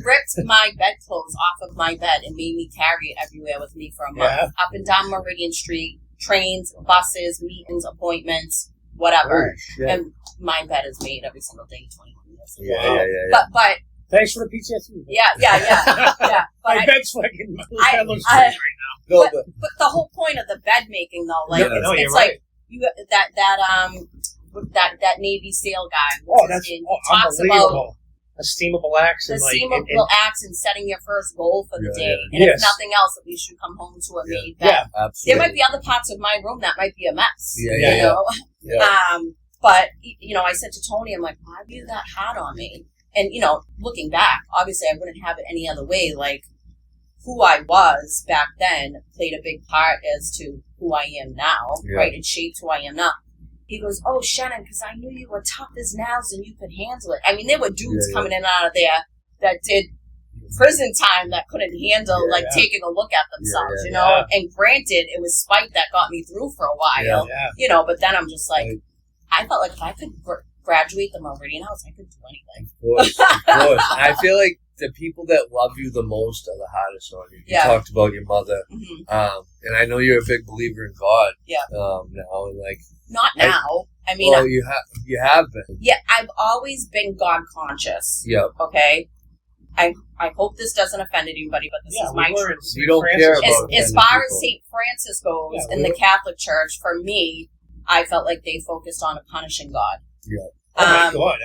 ripped my bedclothes off of my bed and made me carry it everywhere with me for a month. Yeah. Up and down Meridian Street, trains, buses, meetings, appointments, whatever. And my bed is made every single day, 21 years. Yeah. But thanks for the PTSD. Yeah. But My bed's fucking, that looks I- great right now. No, but the whole point of the bed making, though, like, Yeah, no, it's you're like, right. you that Navy SEAL guy. Oh, that's talks unbelievable. A steamable axe. the And, like, steamable acts and setting your first goal for the Yeah, day. yeah. And Yes. if nothing else, at least you come home to a made bed. Yeah. absolutely. There might be other parts of my room that might be a mess. Yeah. You know? Yeah. But, you know, I said to Tony, I'm like, why were you that hard on me? And, you know, looking back, obviously I wouldn't have it any other way. Like, who I was back then played a big part as to who I am now, right? It shaped who I am now. He goes, oh, Shannon, because I knew you were tough as nails and you could handle it. I mean, there were dudes coming in and out of there that did prison time that couldn't handle, taking a look at themselves, you know? And granted, it was spite that got me through for a while, you know, but then I'm just like, I felt like if I could graduate the Meridian House, I could do anything. Of course. I feel like the people that love you the most are the hardest on you. You talked about your mother, and I know you're a big believer in God. Now, and like not now. I mean, well, you have been. Yeah, I've always been God conscious. Yeah. Okay. I hope this doesn't offend anybody, but this is my truth. We don't care about as far as St. Francis goes in the Catholic Church, for me, I felt like they focused on punishing God. Yeah. Oh my God.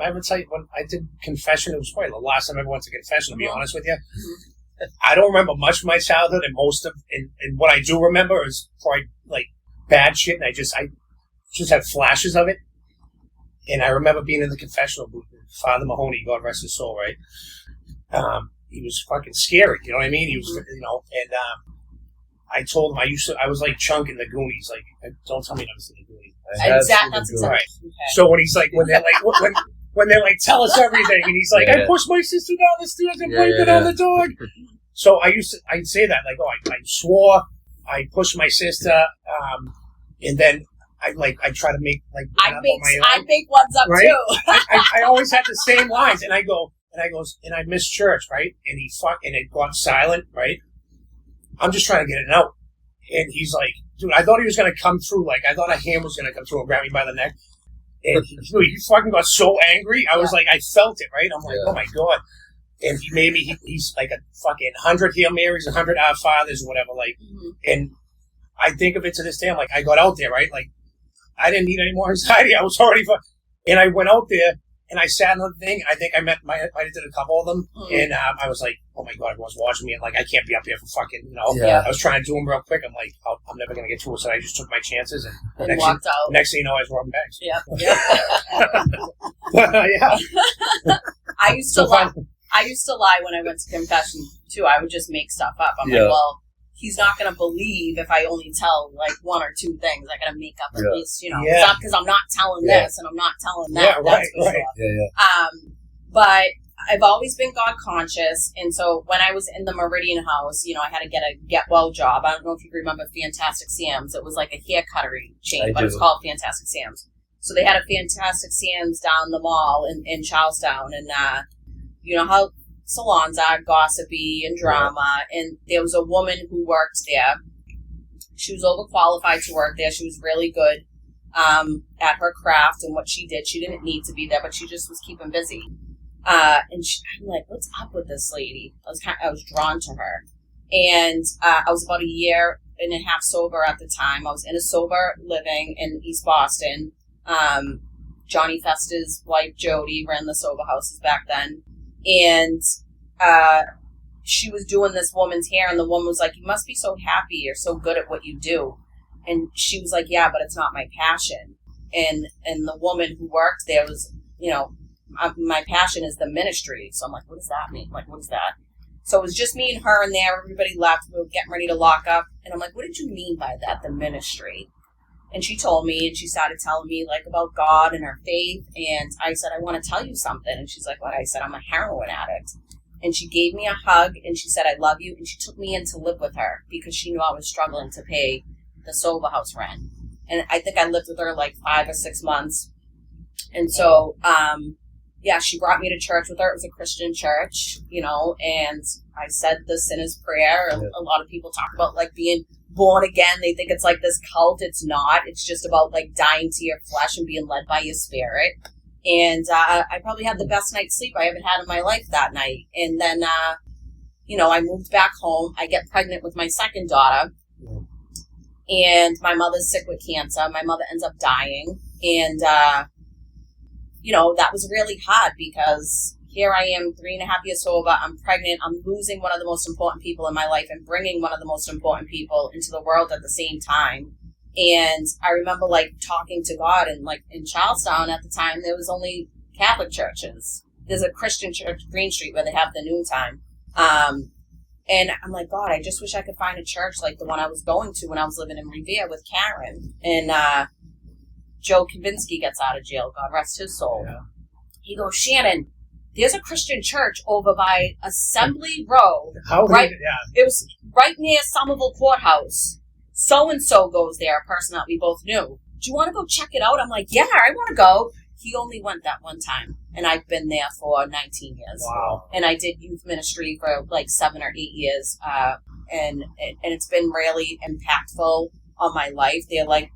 I would say when I did confession, it was probably the last time I ever went to confession, to be honest with you. I don't remember much of my childhood, and and what I do remember is probably like bad shit, and I just have flashes of it. And I remember being in the confessional booth with Father Mahoney, God rest his soul, right? He was fucking scary, you know what I mean? He was, you know, and I told him I was like Chunk in the Goonies, like, don't tell me never seen the Goonies. That's exactly. Right. Okay. So when he's like, when they're like, tell us everything, and he's like, I pushed my sister down the stairs and blamed it on the dog. So I'd say that, like, I swore, I pushed my sister, and then I try to make, like, I'd make ones up too. I always had the same lines, and I missed church, right? And it got silent, right? I'm just trying to get it out. And he's like, dude, I thought he was going to come through. Like, I thought a hand was going to come through and grab me by the neck. And he fucking got so angry. I was like, I felt it, right? I'm like, oh my God. And he made me, he's like a fucking 100 Hail Marys, 100 Our Fathers, whatever. Like, and I think of it to this day. I'm like, I got out there, right? Like, I didn't need any more anxiety. I was already, and I went out there and I sat on the thing. I think I did a couple of them. And I was like, oh my God, everyone's watching me. And like, I can't be up here for fucking, you know. I was trying to do them real quick. I'm like, I'm never going to get to it. So I just took my chances and walked out. Next thing you know, I was robbing bags. I used to lie. I used to lie when I went to confession too. I would just make stuff up. I'm like, well, he's not going to believe if I only tell like one or two things. I got to make up at least, you know, because I'm not telling this and I'm not telling that. That's for sure. But I've always been God conscious, and so when I was in the Meridian House, you know, I had to get a get well job. I don't know if you remember Fantastic Sam's. It was like a hair cuttery chain, but it was called Fantastic Sam's. So they had a fantastic Sam's down the mall in Charlestown, and you know how salons are gossipy and drama, and there was a woman who worked there. She was overqualified to work there. She was really good at her craft and what she did. She didn't need to be there, but she just was keeping busy. And I'm like, what's up with this lady? I was drawn to her. And I was about a year and a half sober at the time. I was in a sober living in East Boston. Johnny Festa's wife, Jody, ran the sober houses back then. And she was doing this woman's hair, and the woman was like, you must be so happy. You're so good at what you do. And she was like, yeah, but it's not my passion. And the woman who worked there was, you know, my passion is the ministry. So I'm like, what does that mean? Like, what is that? So it was just me and her in there. Everybody left. We were getting ready to lock up. And I'm like, what did you mean by that, the ministry? And she told me, and she started telling me, like, about God and her faith. And I said, I want to tell you something. And she's like, what? I said, I'm a heroin addict. And she gave me a hug, and she said, I love you. And she took me in to live with her because she knew I was struggling to pay the sober house rent. And I think I lived with her like 5 or 6 months. And so, yeah, she brought me to church with her. It was a Christian church, you know, and I said the sinner's prayer. Yeah. A lot of people talk about like being born again. They think it's like this cult. It's not. It's just about like dying to your flesh and being led by your spirit. And I probably had the best night's sleep I ever had in my life that night. And then, you know, I moved back home. I get pregnant with my second daughter. And my mother's sick with cancer. My mother ends up dying. And, you know, that was really hard because here I am 3.5 years sober. I'm pregnant. I'm losing one of the most important people in my life and bringing one of the most important people into the world at the same time. And I remember like talking to God, and like in Charlestown at the time, there was only Catholic churches. There's a Christian church, Green Street, where they have the noontime. And I'm like, God, I just wish I could find a church like the one I was going to when I was living in Revere with Karen. And Joe Kavinsky gets out of jail, God rest his soul. Yeah. He goes, Shannon, there's a Christian church over by Assembly Row. It was right near Somerville Courthouse. So-and-so goes there, a person that we both knew. Do you want to go check it out? I'm like, yeah, I want to go. He only went that one time, and I've been there for 19 years. Wow. And I did youth ministry for like 7 or 8 years, and it's been really impactful on my life. They're like,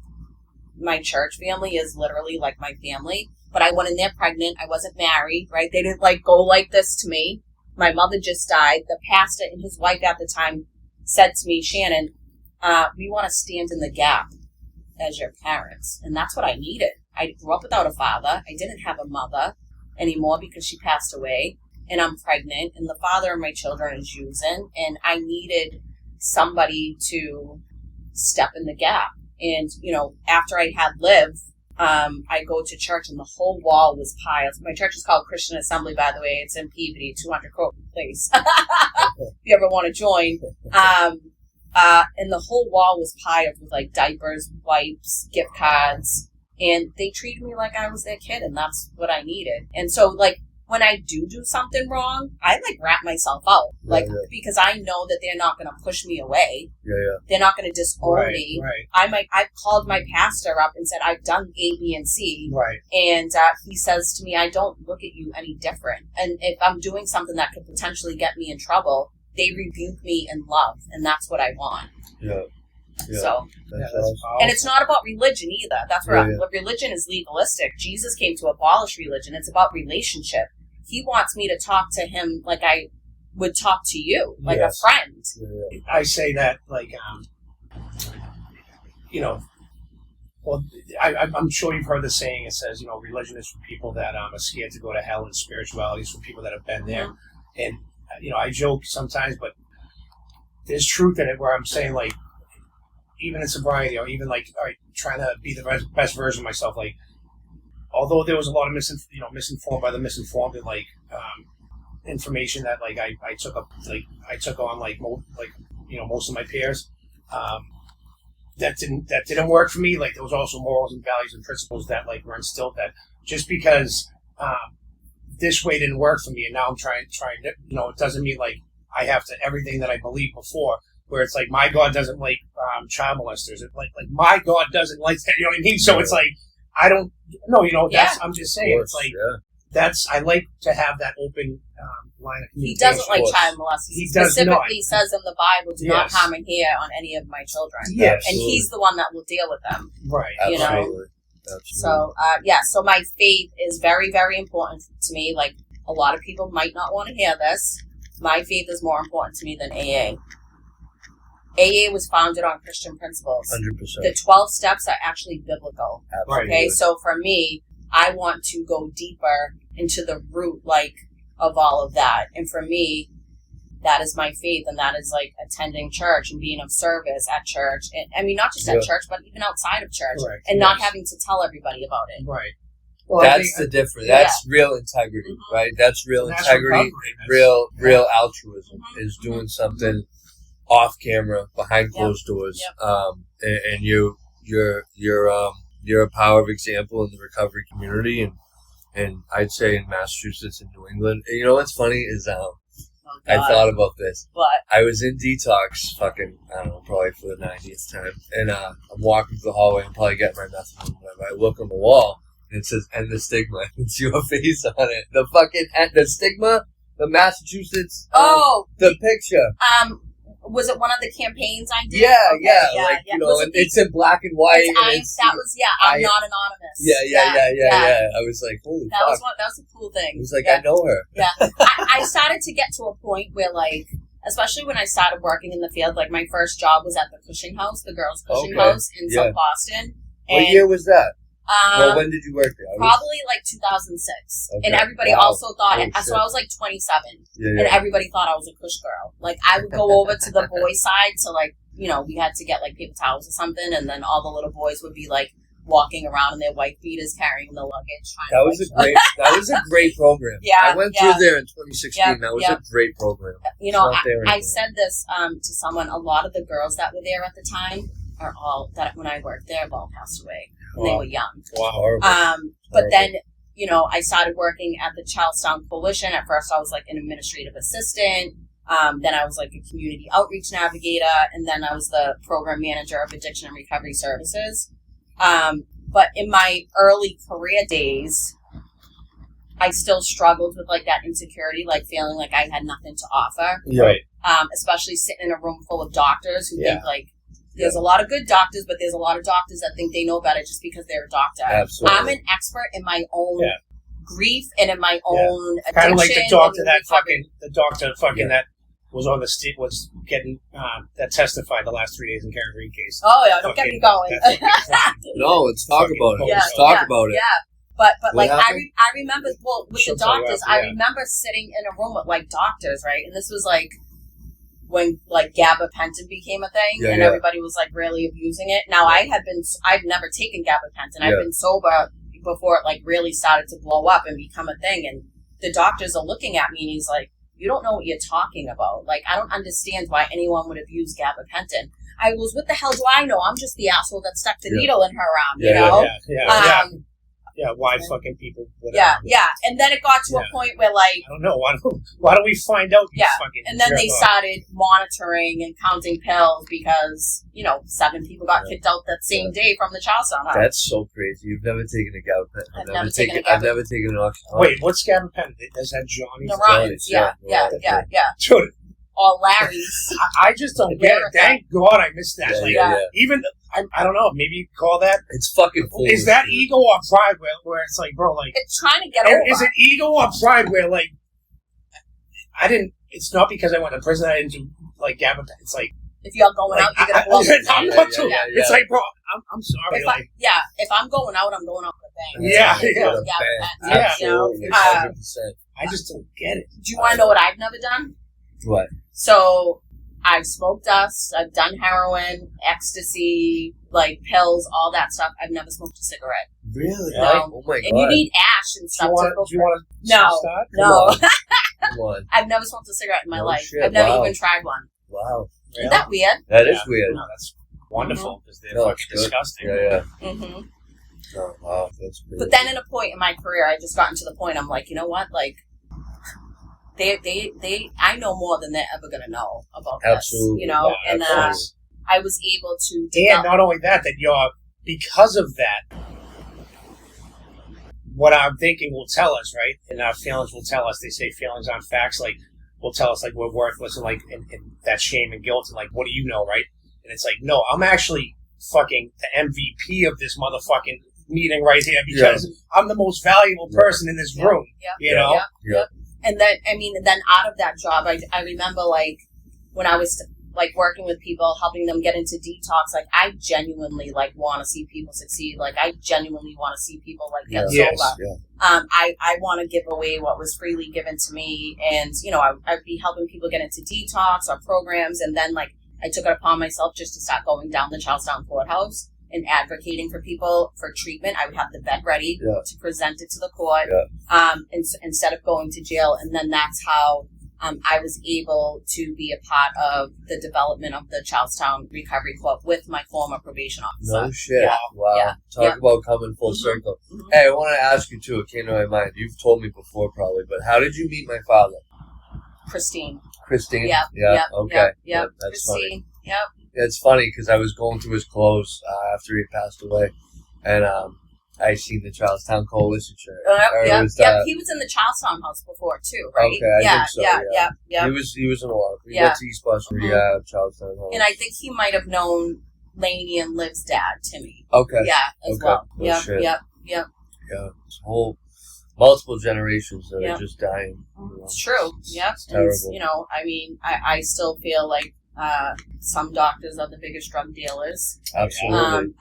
my church family is literally like my family, but I went in there pregnant. I wasn't married, right? They didn't like go like this to me. My mother just died. The pastor and his wife at the time said to me, Shannon, we want to stand in the gap as your parents. And that's what I needed. I grew up without a father. I didn't have a mother anymore because she passed away. And I'm pregnant. And the father of my children is using. And I needed somebody to step in the gap. And, you know, after I had Liv, I go to church and the whole wall was piled. My church is called Christian Assembly, by the way. It's in Peabody, 200 Croton Place. If you ever want to join. And the whole wall was piled with like diapers, wipes, gift cards, and they treated me like I was their kid, and that's what I needed. And so like when I do something wrong, I like rat myself out, like because I know that they're not going to push me away. They're not going to disown me. I called my pastor up and said, I've done A, B, and C. And he says to me, I don't look at you any different. And if I'm doing something that could potentially get me in trouble, they rebuke me in love, and that's what I want. So, and it's not about religion either. That's where religion is legalistic. Jesus came to abolish religion. It's about relationship. He wants me to talk to him like I would talk to you, like a friend. I say that, like, you know, well, I'm sure you've heard the saying. It says, you know, religion is for people that are scared to go to hell, and spirituality is for people that have been there. Mm-hmm. And you know, I joke sometimes, but there's truth in it where I'm saying, like, even in sobriety, or even like, all right, trying to be the best version of myself, like, although there was a lot of misinformed by the misinformed, and like information that like I took up, like I took on like you know, most of my peers, that didn't work for me. Like there was also morals and values and principles that like were instilled, that just because this way didn't work for me, and now I'm trying to, you know, it doesn't mean like I have to everything that I believed before, where it's like my God doesn't like child molesters. It's like my God doesn't like that, you know what I mean? So it's like I don't. No, you know, that's. Yeah. I'm just saying. Course, It's like yeah. that's. I like to have that open line of He communication. doesn't like course. child molesters. He He does specifically says in the Bible, "Do not Yes. harm and hear on any of my children." Yes. And he's the one that will deal with them. Right. You know. Absolutely. So, so my faith is very, very important to me. Like, a lot of people might not want to hear this. My faith is more important to me than AA. AA was founded on Christian principles. 100%. The 12 steps are actually biblical. Absolutely. Okay, so for me, I want to go deeper into the root, like, of all of that. And for me, that is my faith, and that is, like, attending church and being of service at church. And, I mean, not just at church, but even outside of church. Correct. And not Yes. having to tell everybody about it. Right. Well, I That's think- the difference. Yeah. That's real integrity, Mhm. right? That's real That's integrity. recovery. That's- Real altruism Mhm. is doing something off camera, behind Yep. closed doors. Yep. And you're a power of example in the recovery community, and I'd say in Massachusetts and New England. You know what's funny is Oh, I God. thought about this. But, I was in detox, fucking, I don't know, probably for the 90th time. And I'm walking through the hallway and probably getting my methadone, whatever. I look on the wall and it says, "End the stigma." It's your face on it. The fucking, the stigma, the Massachusetts, the picture. was it one of the campaigns I did? Yeah, Okay, yeah, like, you know, Was it and it's in black and white. it's, And I'm, it's, that was, I'm I- not anonymous. yeah. I was like, holy That fuck. was that was a cool thing. It was like, Yeah. I know her. Yeah, I started to get to a point where, like, especially when I started working in the field, like, my first job was at the Cushing House, the girls' Cushing Okay. House in Yeah. South Boston. What year was that? Um, When did you work there? probably like 2006, Okay. and everybody Wow. also thought. Oh, So I was like 27, Yeah, and everybody thought I was a Cush girl. Like, I would go over to the boys' side to, like, you know, we had to get like paper towels or something, and then all the little boys would be like walking around in their white beaters carrying the luggage. That was a great program. Yeah, I went yeah. through there in 2016. Yeah, that was yeah. a great program. You know, It's not there I anymore. said this to someone. A lot of the girls that were there at the time are all that when I worked there have all passed away when they Wow. were young. Wow. Horrible. But Horrible. then, you know, I started working at the Charlestown Coalition. At first, I was like an administrative assistant. Then I was like a community outreach navigator, and then I was the program manager of addiction and recovery services. But in my early career days, I still struggled with like that insecurity, like feeling like I had nothing to offer. Right. Especially sitting in a room full of doctors who Yeah. think like there's a lot of good doctors, but there's a lot of doctors that think they know better just because they're a doctor. Absolutely. I'm an expert in my own Yeah. grief and in my own addiction. Kind of like the doctor and that recovery. fucking that was on the was getting that testified the last 3 days in Karen Reed case. Oh yeah, don't get me going. No, let's talk Fucking about it. Yeah, Let's talk yeah, about it. Yeah, but What like I happened? remember, well, with She'll the tell you doctors, after, I yeah. remember sitting in a room with like doctors, right? And this was like when like gabapentin became a thing, Yeah, and yeah. everybody was like really abusing it. Now I'd never taken gabapentin. I've Yeah. been sober before it like really started to blow up and become a thing. And the doctors are looking at me, and he's like, "You don't know what you're talking about. Like, I don't understand why anyone would have used gabapentin." I was, "What the hell do I know? I'm just the asshole that stuck the Yeah. needle in her arm, Yeah, you know?" Yeah. Um, Why fucking people? Yeah, yeah. And then it got to a Yeah. point where, like, I don't know. Why don't we find out? These Yeah, fucking and then they jerk-offs? started monitoring and counting pills because, you know, 7 people got kicked out that same day from the Charlestown house. That's so crazy. You've never taken a gabapentin. I've never taken a I've never taken an oxycontin. Wait, what's gabapentin? Is that Johnny's? Neurons, yeah. Dude, Or Larry's. I just don't get it. Thank God I missed that. Yeah, Like, yeah, yeah. even I don't know. Maybe you call that. It's fucking foolish. Is that dude. ego or pride? Where it's like, bro, like, It's trying to get over. is it ego or pride? Where like, I didn't. It's not because I went to prison. I didn't do like gabapentin. It's like, If you're going out, you're going to blow I'm Yeah, not yeah, too. yeah, It's yeah. like, bro, I'm sorry. Like, if I'm going out, I'm going out with a bang. Yeah, It's yeah. with gabapentin, Yeah. you know? Absolutely, 100%. I just don't get it. Do you want to know what I've never done? What? So I've smoked dust, I've done heroin, ecstasy, like pills, all that stuff. I've never smoked a cigarette. Really? No. Oh my And you god. need ash and Do stuff you to want go to? Do you want to? No. Start? No, Come on. I've never smoked a cigarette in my No life. shit, I've never wow. even tried one. Wow. Isn't that weird? That is Yeah. weird. No, that's wonderful because they're No, fucking it's good. disgusting. Yeah, hmm yeah. Oh, wow, that's crazy. But then in a point in my career, I just gotten to the point, I'm like, you know what? Like, I know more than they're ever going to know about this. Absolutely. You know? Yeah, and absolutely. I was able to And develop. not only that, that you're because of that, what our thinking will tell us, right? And our feelings will tell us. They say feelings aren't facts. Like, will tell us like we're worthless and like and that shame and guilt and like what do you know, right? And it's like, no, I'm actually fucking the MVP of this motherfucking meeting right here because I'm the most valuable person in this room. You know? Yeah. And then then out of that job, I remember like when I was like working with people, helping them get into detox, like I genuinely like want to see people succeed. Like I genuinely want to see people like get sober. I want to give away what was freely given to me, and you know I'd be helping people get into detox or programs, and then like I took it upon myself just to start going down the Charlestown courthouse and advocating for people for treatment. I would have the bed ready to present it to the court, instead of going to jail, and then that's how. I was able to be a part of the development of the Charlestown Recovery Club with my former probation officer. No shit. Yeah. Wow. Talk about coming full circle. Mm-hmm. Hey, I want to ask you too, it came to my mind. You've told me before probably, but how did you meet my father? Christine. Yeah. Okay. Yep. That's Christine. funny. Yep. It's funny because I was going through his clothes after he passed away, and I seen the Charlestown Coalition shirt. He was in the Charlestown house before too, right? Okay, I think so. Yeah. He was in a lot. He went to East Boston Rehab, Charlestown house. And I think he might have known Lainey and Liv's dad, Timmy. Okay. Yeah, as well. Yep. Yeah. It's whole multiple generations that are just dying. It's true. Yep. It's terrible. And, you know, I mean, I still feel like some doctors are the biggest drug dealers. Absolutely.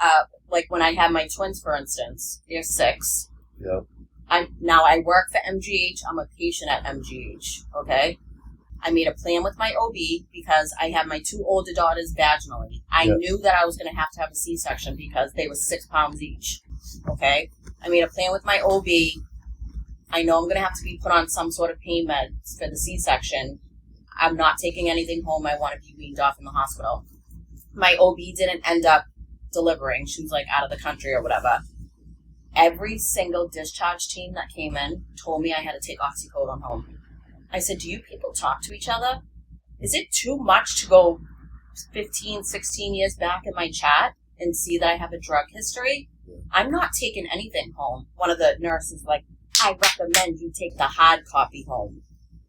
Like when I had my twins, for instance, they're 6. Yep. I work for MGH. I'm a patient at MGH. Okay. I made a plan with my OB because I have my 2 older daughters vaginally. I knew that I was going to have a C-section because they were 6 pounds each. Okay. I made a plan with my OB. I know I'm going to have to be put on some sort of pain meds for the C-section. I'm not taking anything home. I want to be weaned off in the hospital. My OB didn't end up delivering. She was like out of the country or whatever. Every single discharge team that came in told me I had to take oxycodone home. I said, do you people talk to each other? Is it too much to go 15, 16 years back in my chat and see that I have a drug history? I'm not taking anything home. One of the nurses was like, I recommend you take the hard copy home.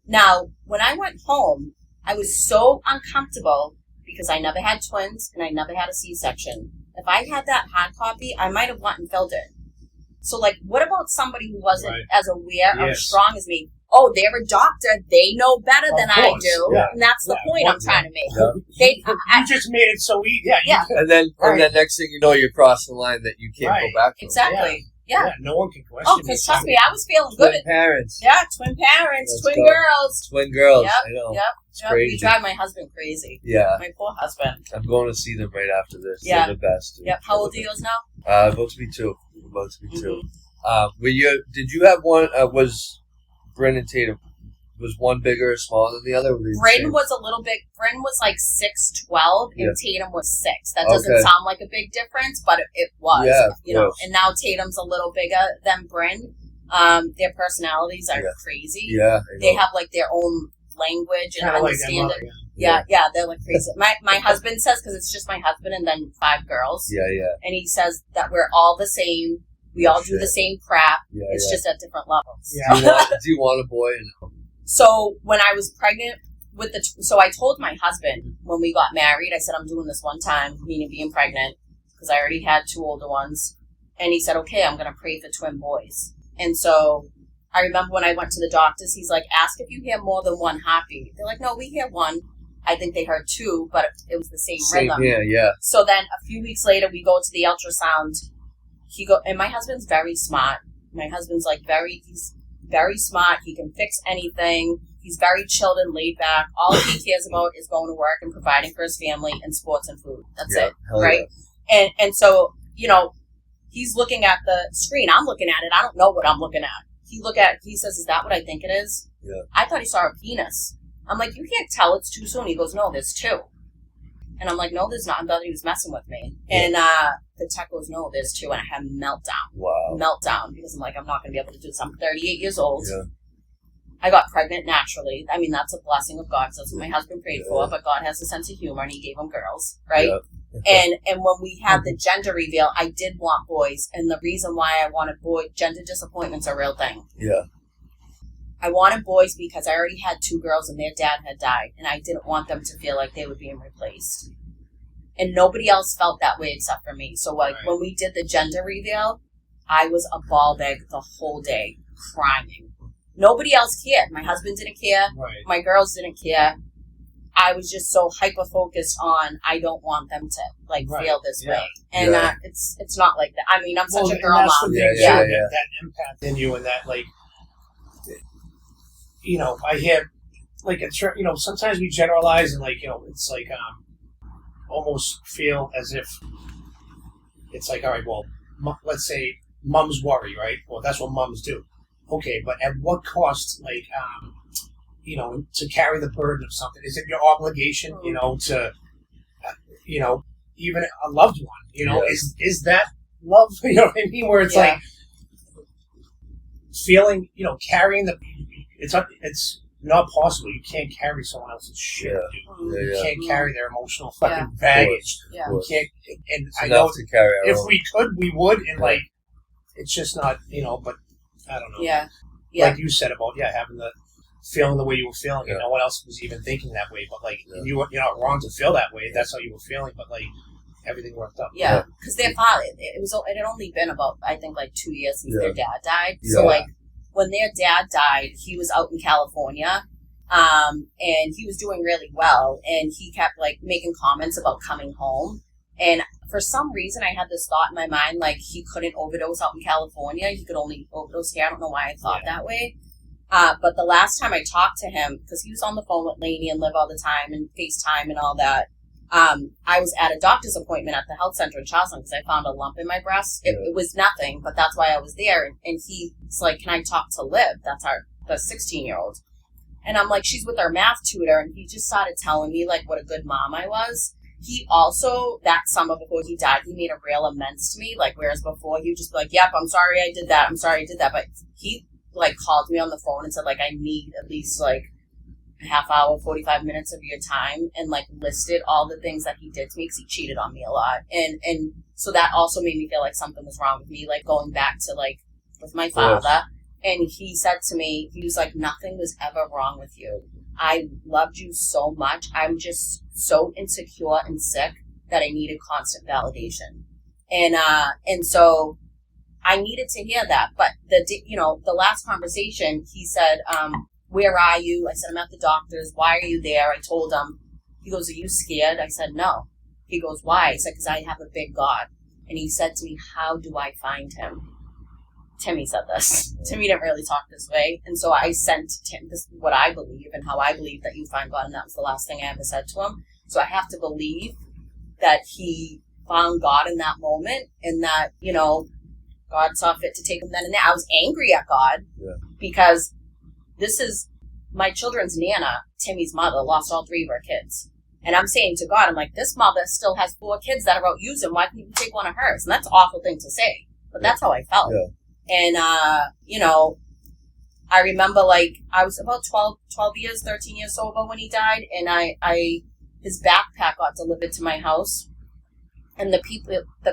Now, when I went home, I was so uncomfortable because I never had twins and I never had a C-section. If I had that hard copy, I might have went and filled it. So, like, what about somebody who wasn't as aware or strong as me? Oh, they're a doctor. They know better than I do. Yeah. And that's the point I'm trying to make. Yeah. You just made it so easy. Yeah. And then next thing you know, you're crossing the line that you can't go back to. Exactly. Yeah. No one can question. Oh, because trust me, I was feeling good. Twin parents. Yeah, twin parents, twin girls. Twin girls. Yep, I know. Yep. It's crazy. You drive my husband crazy. Yeah. My poor husband. I'm going to see them right after this. Yeah. They're the best. Yep. How old are yours now? About to be 2. Did you have one? Was Bryn and Tatum? Was one bigger or smaller than the other? Bryn was a little big. Bryn was like 6'12", and Tatum was 6. That doesn't sound like a big difference, but it was. Yeah, you know. And now Tatum's a little bigger than Bryn. Their personalities are crazy. Yeah, they have like their own language and understanding. Like yeah, they're like crazy. My husband says, because it's just my husband and then 5 girls. Yeah. And he says that we're all the same. We all do the same crap. Yeah, it's just at different levels. Yeah. Do you want a boy? So when I was pregnant with so I told my husband when we got married, I said, I'm doing this one time, meaning being pregnant, because I already had 2 older ones. And he said, okay, I'm going to pray for twin boys. And so I remember when I went to the doctors, he's like, ask if you hear more than 1 heartbeat. They're like, no, we hear 1. I think they heard 2, but it was the same rhythm. Yeah. So then a few weeks later, we go to the ultrasound. And my husband's very smart. My husband's like he's very smart. He can fix anything. He's very chilled and laid back. All he cares about is going to work and providing for his family and sports and food. That's it, right? Yeah. And so, you know, he's looking at the screen. I'm looking at it. I don't know what I'm looking at. He says, is that what I think it is? Yeah. I thought he saw a penis. I'm like, you can't tell, it's too soon. He goes, no, there's 2. And I'm like, no, there's not. I thought he was messing with me. Yeah. And the tech goes, no, there's 2. And I had a meltdown. Wow. Meltdown. Because I'm like, I'm not going to be able to do this. I'm 38 years old. Yeah. I got pregnant naturally. I mean, that's a blessing of God. So that's what my husband prayed for. But God has a sense of humor, and he gave him girls, right? And when we had the gender reveal, I did want boys, and the reason why I wanted boys, gender disappointment's a real thing. Yeah. I wanted boys because I already had 2 girls and their dad had died, and I didn't want them to feel like they were being replaced. And nobody else felt that way except for me. So when we did the gender reveal, I was a ball bag the whole day, crying. Nobody else cared. My husband didn't care. Right. My girls didn't care. I was just so hyper focused on I don't want them to feel this way, and it's not like that. I mean, I'm such a girl mom. That impact in you, and that I hear sometimes we generalize and it's almost feel as if it's like, all right, well, let's say mums worry, right? Well, that's what mums do. Okay, but at what cost? To carry the burden of something? Is it your obligation, to, even a loved one, is that love, you know what I mean? Where it's like feeling, carrying it's not possible. You can't carry someone else's shit, dude. You can't carry their emotional fucking baggage. Yeah. You can't, and It's I enough know to carry our if own. we could, we would, and it's just not, but I don't know. Yeah. Like you said about, having the feeling the way you were feeling, and no one else was even thinking that way. But you're not wrong to feel that way. That's how you were feeling. But everything worked out. Yeah, because their father, it had only been about 2 years since their dad died. Yeah. So when their dad died, he was out in California, and he was doing really well, and he kept making comments about coming home. And for some reason, I had this thought in my mind he couldn't overdose out in California. He could only overdose here. I don't know why I thought that way. But the last time I talked to him, because he was on the phone with Lainey and Liv all the time and FaceTime and all that, I was at a doctor's appointment at the health center in Charlestown because I found a lump in my breast. It was nothing, but that's why I was there. And he's like, can I talk to Liv? That's the 16-year-old. And I'm like, she's with our math tutor. And he just started telling me what a good mom I was. He also, that summer before he died, he made a real amends to me. Whereas before he would just be like, yep, I'm sorry I did that. I'm sorry I did that. But he called me on the phone and said I need at least a half hour, 45 minutes of your time, and listed all the things that he did to me because he cheated on me a lot. And so that also made me feel like something was wrong with me, going back to with my father. And he said to me, he was like, nothing was ever wrong with you. I loved you so much. I'm just so insecure and sick that I needed constant validation. And so I needed to hear that. But the last conversation, he said, where are you? I said, I'm at the doctor's. Why are you there? I told him. He goes, are you scared? I said, no. He goes, why? I said, because I have a big God. And he said to me, how do I find him? Timmy said this. Timmy didn't really talk this way. And so I sent Tim this what I believe and how I believe that you find God. And that was the last thing I ever said to him. So I have to believe that he found God in that moment, and that, God saw fit to take him then and there. I was angry at God because this is my children's Nana, Timmy's mother, lost all 3 of her kids. And I'm saying to God, I'm like, this mother still has 4 kids that are out using. Why can't you take one of hers? And that's an awful thing to say. But that's how I felt. Yeah. And, I remember I was about 13 years sober when he died. And his backpack got delivered to my house. And the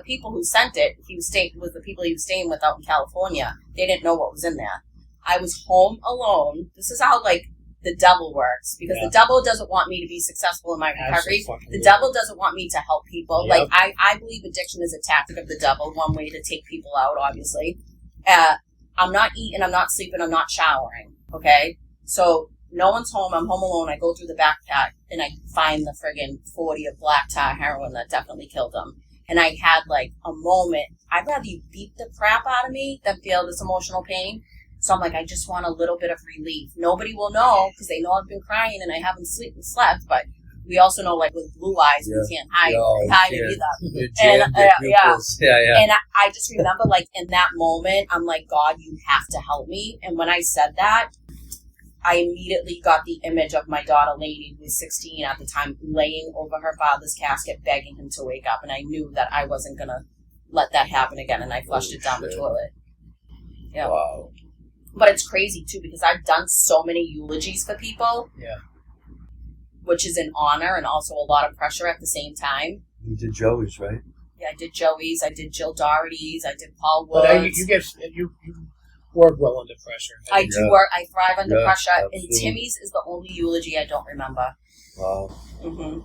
people who sent it, was the people he was staying with out in California. They didn't know what was in there. I was home alone. This is how the devil works, because the devil doesn't want me to be successble in my recovery. The devil doesn't want me to help people. Yep. I believe addiction is a tactic of the devil, one way to take people out, obviously. I'm not eating, I'm not sleeping, I'm not showering. Okay, so no one's home. I'm home alone. I go through the backpack and I find the friggin' 40 of black tar heroin that definitely killed him. And I had a moment. I'd rather you beat the crap out of me than feel this emotional pain. So I'm like, I just want a little bit of relief. Nobody will know because they know I've been crying and I haven't slept. But we also know, with blue eyes, we can't hide it either. And and I just remember, in that moment, I'm like, God, you have to help me. And when I said that, I immediately got the image of my daughter, Lainey, who was 16 at the time, laying over her father's casket, begging him to wake up. And I knew that I wasn't going to let that happen again. And I flushed it down the toilet. Yeah. Wow. But it's crazy, too, because I've done so many eulogies for people. Yeah. Which is an honor and also a lot of pressure at the same time. You did Joey's, right? Yeah, I did Joey's. I did Jill Doherty's. I did Paul But Woods. you work well under pressure. I do work. I thrive under pressure. Absolutely. And Timmy's is the only eulogy I don't remember. Wow. Mm-hmm.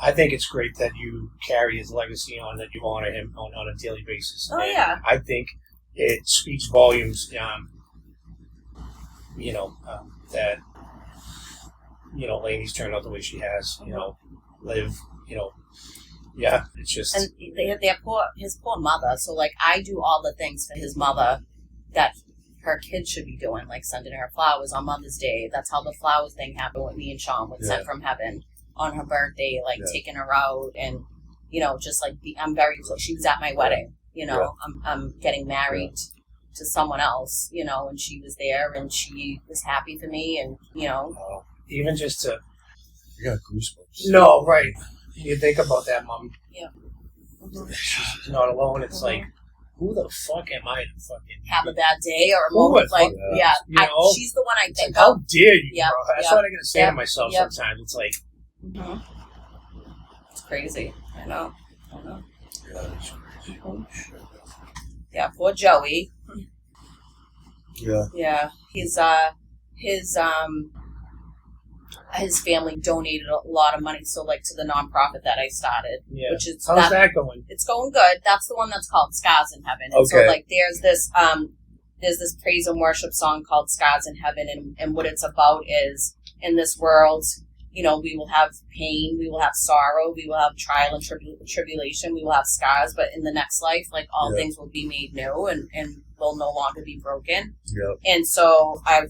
I think it's great that you carry his legacy on, that you honor him on a daily basis. Oh, And yeah. I think it speaks volumes, that, Lainey's turned out the way she has, Liv, yeah, it's just... And his poor mother. So, like, I do all the things for his mother that her kids should be doing, like sending her flowers on Mother's Day. That's how the flowers thing happened with me and Sean with Sent from Heaven on her birthday, like taking her out and, just like I'm very close. She was at my wedding, I'm getting married to someone else, and she was there and she was happy for me and, Even just to... You got goosebumps. No, right. You think about that, Mom. Yeah. Mm-hmm. She's not alone. It's like, who the fuck am I to fucking... have a bad day or a Who moment, would like, fuck she's the one I It's think like, how of. dare you, Yep, bro? That's yep, what I gotta say yep, to myself yep. sometimes. It's like... Mm-hmm. It's crazy. I know. Yeah, that's crazy. Mhm. Yeah, poor Joey. Yeah. Yeah, his family donated a lot of money, so like to the nonprofit that I started, Yeah. which is How's that going? It's going good. That's the one that's called Scars in Heaven. And so Okay. like there's this praise and worship song called Scars in Heaven, and what it's about is in this world, we will have pain, we will have sorrow, we will have trial and tribulation, we will have scars, but in the next life, like all things will be made new and will no longer be broken. Yep. And so I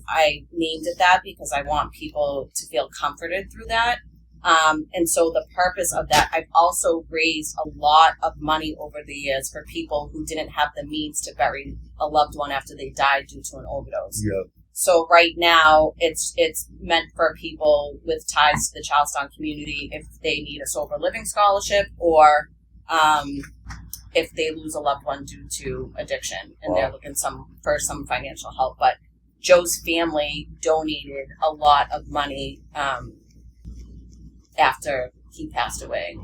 named it that because I want people to feel comforted through that. And so the purpose of that, I've also raised a lot of money over the years for people who didn't have the means to bury a loved one after they died due to an overdose. Yep. So right now, it's meant for people with ties to the Charlestown community if they need a sober living scholarship or if they lose a loved one due to addiction and they're looking for some financial help. But Joe's family donated a lot of money after he passed away,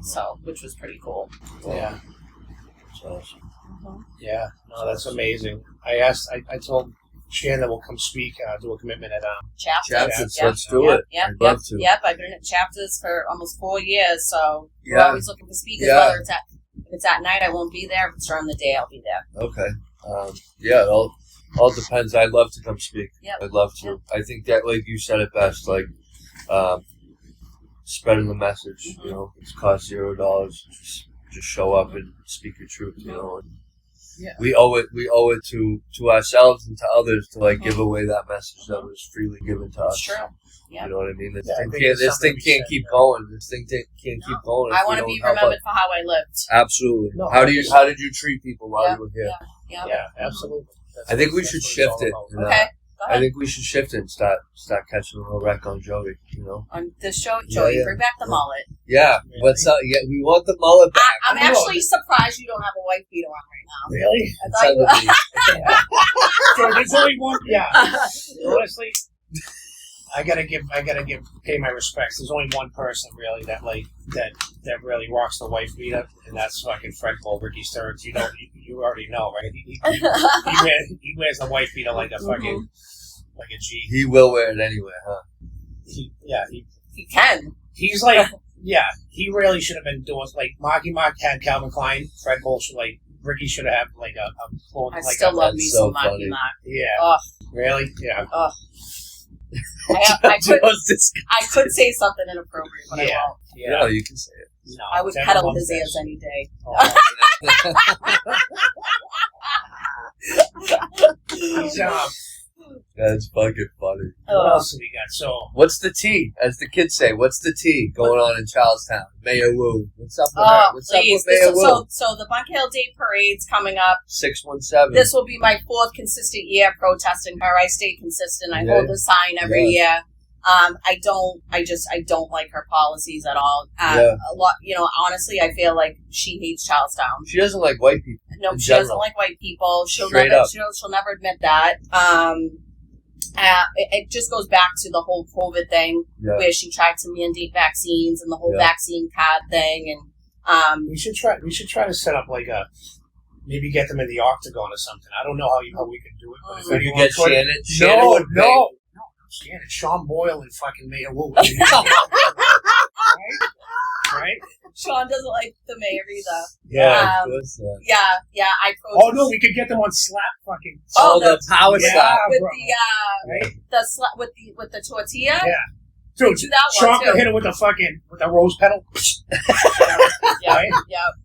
which was pretty cool. Yeah. That's awesome. Mm-hmm. Yeah. No, that's amazing. I told Shannon we'll come speak, do a commitment at Chapters. Let's do it. Yep. I'd love to. Yep. I've been at Chapters for almost 4 years, so we're Yeah. always looking for speakers. Yeah. Whether if it's at night, I won't be there. If it's during the day, I'll be there. Okay. Yeah, it all depends. I'd love to come speak. Yep. I'd love to. Yep. I think that, like you said it best, like spreading the message. Mm-hmm. It's cost $0. Just show up and speak your truth. And Yeah. we owe it to ourselves and to others to give away that message that was freely given to us. It's true. Yeah. You know what I mean? This Yeah, I thing think can't, there's something to be can't said keep there. going. This thing can't keep going. I want to be remembered for how I lived. Absolutely. No, How did you treat people while Yeah, you were here? Yeah. Yeah, absolutely. I think we That's should what it's shift all it. about. You know? Okay. Go I ahead. think we should shift it and start catching a little wreck on Joey. On this show, Joey, Yeah. bring back the mullet. Yeah. Really? What's up? Yeah, we want the mullet back. I'm I know. actually surprised you don't have a white beater on right now. Really? I thought you So there's only one. Yeah. Honestly, I gotta pay my respects. There's only one person really that really rocks the wife beater, and that's fucking Fred Cole, Ricky Stearns. You already know, right? He wears the wife beater like a fucking like a G. He will wear it anyway, huh? He can. He's like he really should have been doing like Marky Mark had Calvin Klein. Fred Cole should Ricky should have like a clone. I like still love me that's some so Marky funny. Mark. Yeah. Oh, Really? Yeah. oh. I This could say something inappropriate, but Yeah. I won't. Yeah. No, you can say it. No, I would Devin pedal loves his that ears shit. any day. Oh. That's fucking funny. What else have we got? So What's the tea? As the kids say, what's the tea going on in Charlestown? Mayor Wu. What's up with her? Oh, What's please. up with Mayor Wu? So the Bunker Hill Day Parade's coming up. 617. This will be my 4th consistent year protesting her. I stay consistent. I Yeah. hold the sign every year. I don't like her policies at all. Yeah. A lot, honestly, I feel like she hates Charlestown. She doesn't like white people. No, in she doesn't general. like white people. She'll Straight never, up. she'll never admit that. it just goes back to the whole COVID thing, where she tried to mandate vaccines and the whole vaccine card thing, and we should try to set up like maybe get them in the octagon or something. I don't know how we could do it, but if anyone get could, Shannon. No, Shannon, Sean Boyle and fucking Mayor Wu. Right? Sean doesn't like the mayor either. Yeah, I protest. Oh no, we could get them on slap fucking. The power slap with bro. with the tortilla. Yeah, dude, Do that Sean one, could too. hit it with the rose petal. Right?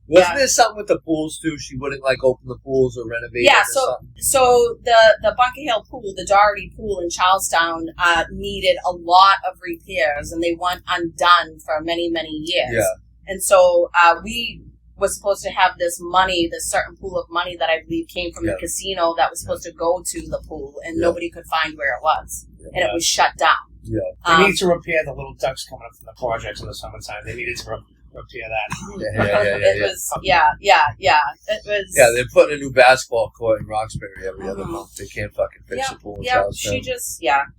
Wasn't there something with the pools too? She wouldn't like open the pools or renovate. Yeah, them or something? so the Bunker Hill pool, the Doherty pool in Charlestown, needed a lot of repairs, and they went undone for many, many years. Yeah. And so we were supposed to have this money, this certain pool of money that I believe came from the casino that was supposed to go to the pool, and nobody could find where it was, and it was shut down. Yeah. They need to repair the little ducks coming up from the projects in the summertime. They needed to repair that. It was, It was. Yeah, they're putting a new basketball court in Roxbury every other month. They can't fucking fix the pool in Charlestown.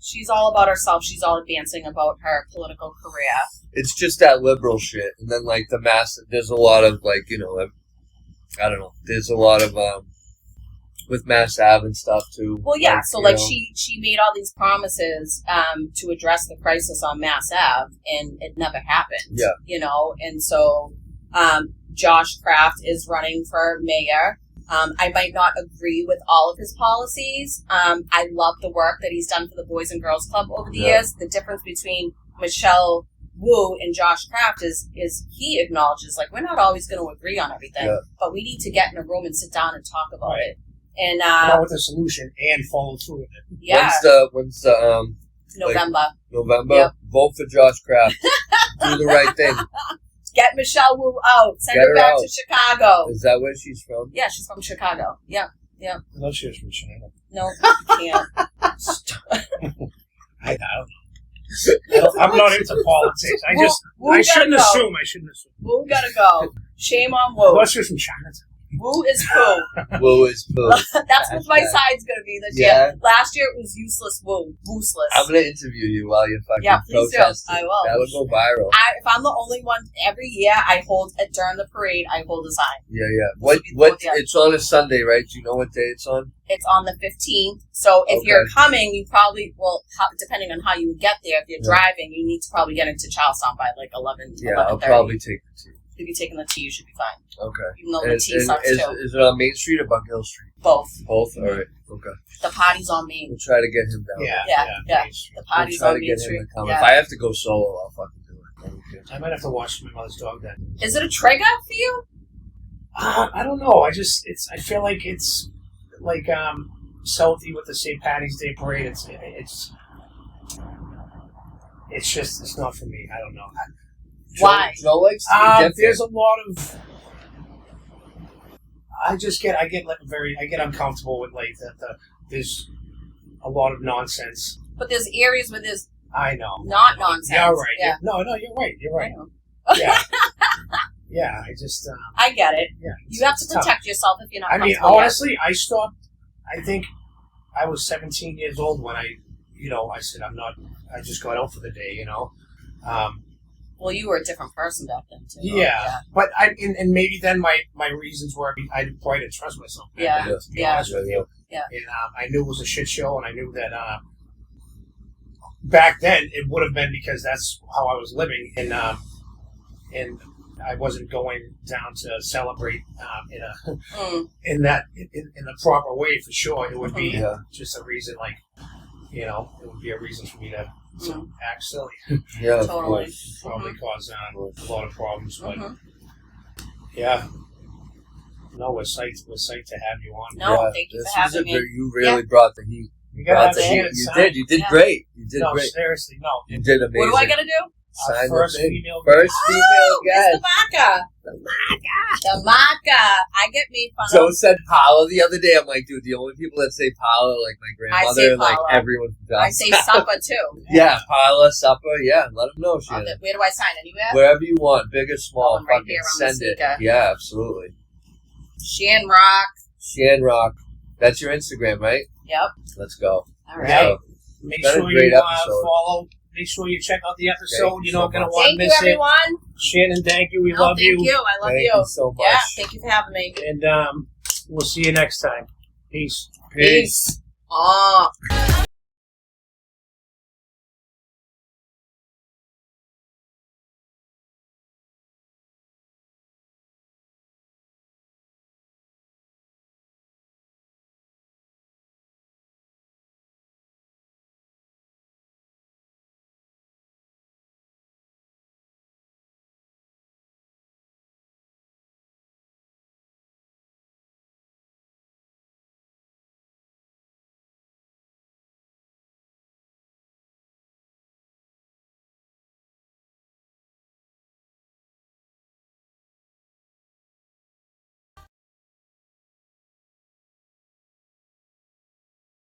She's all about herself. She's all advancing about her political career. It's just that liberal shit. And then, like, there's a lot of, like, I don't know, there's a lot of, with Mass Ave and stuff, too. Well, yeah, she made all these promises to address the crisis on Mass Ave, and it never happened. Yeah. And so Josh Kraft is running for mayor. I might not agree with all of his policies. I love the work that he's done for the Boys and Girls Club over the years. The difference between Michelle Wu and Josh Kraft is he acknowledges, like, we're not always going to agree on everything, but we need to get in a room and sit down and talk about it. And come out with a solution and follow through with it. Yeah. When's the November. November? Yep. Vote for Josh Kraft. Do the right thing. Get Michelle Wu out. Send Get her back out. to Chicago. Is that where she's from? Yeah, she's from Chicago. Yeah. I thought she was from Shannon. No, you can't. I don't. I'm not into politics. I shouldn't assume. Wu gotta go. Shame on I Wu. thought she was from Shannon. Woo is poo. Woo is poo. That's what my side's going to be this year. Last year it was useless woo. Wooseless. I'm going to interview you while you're fucking please protesting. do. I will. That would go viral. If I'm the only one, every year I hold, during the parade, I hold a sign. Yeah. What? It's on a Sunday, right? Do you know what day it's on? It's on the 15th. So if you're coming, you probably, depending on how you would get there, if you're driving, you need to probably get into Charlestown by like 11, Yeah, 11:30. I'll probably take the T. If you're taking the T, you should be fine. Okay. Even though the T sucks too. Is it on Main Street or Bunker Hill Street? Both. Both? All right. Okay. The party's on Main. We'll try to get him down. Yeah. The party's we'll try on to Main get Street. him to come. Yeah. If I have to go solo, I'll fucking do it. I might have to watch my mother's dog then. Is it a trigger for you? I don't know. I feel like it's like Southie with the St. Patty's Day parade. It's not for me. I don't know. Why? Joe likes to be different. There's a lot of. I get uncomfortable with like there's a lot of nonsense. But there's areas where there's I know. not nonsense. You're right. Yeah. No, you're right. You're right. Yeah. Yeah. I just. I get it. Yeah. You have to protect yourself if you're not. I mean, comfortable honestly, I stopped. I think I was 17 years old when I said I'm not. I just got out for the day. Well, you were a different person back then too. Yeah. But and maybe then my reasons were I didn't quite trust myself. Yeah. To be honest with you. Yeah. And I knew it was a shit show, and I knew that back then it would have been because that's how I was living, and I wasn't going down to celebrate in the proper way for sure. It would be just a reason, like it would be a reason for me to act silly. Yeah, Totally. Probably cause a lot of problems, but yeah. No, we're psyched to have you on. No, thank you for having me. You really brought the heat. You gotta have the heat. hand. You did great. You did no, great. Seriously, no. You did amazing. What do I gotta do? Sign First the thing. female First female guest. It's the maca. I get made fun So of. said Paula the other day. I'm like, dude, the only people that say Paula are like my grandmother and like Paula. everyone from down I say supper too. Yeah, Paula, supper, let them know, Shannon. Where do I sign? Anywhere? Wherever you want, big or small, Right fucking here on the send it. speaker. Yeah, absolutely. Shan Rock. Shan Rock. That's your Instagram, right? Yep. Let's go. All Let's right. go. Make Been a sure great you episode. follow. Make sure you check out the episode. Thank you You're not so going to much. want to Thank you, miss it. everyone. Shannon, thank you. We No, love thank you. I love Thank you. you so much. Yeah, thank you for having me. And we'll see you next time. Peace. Peace. Oh.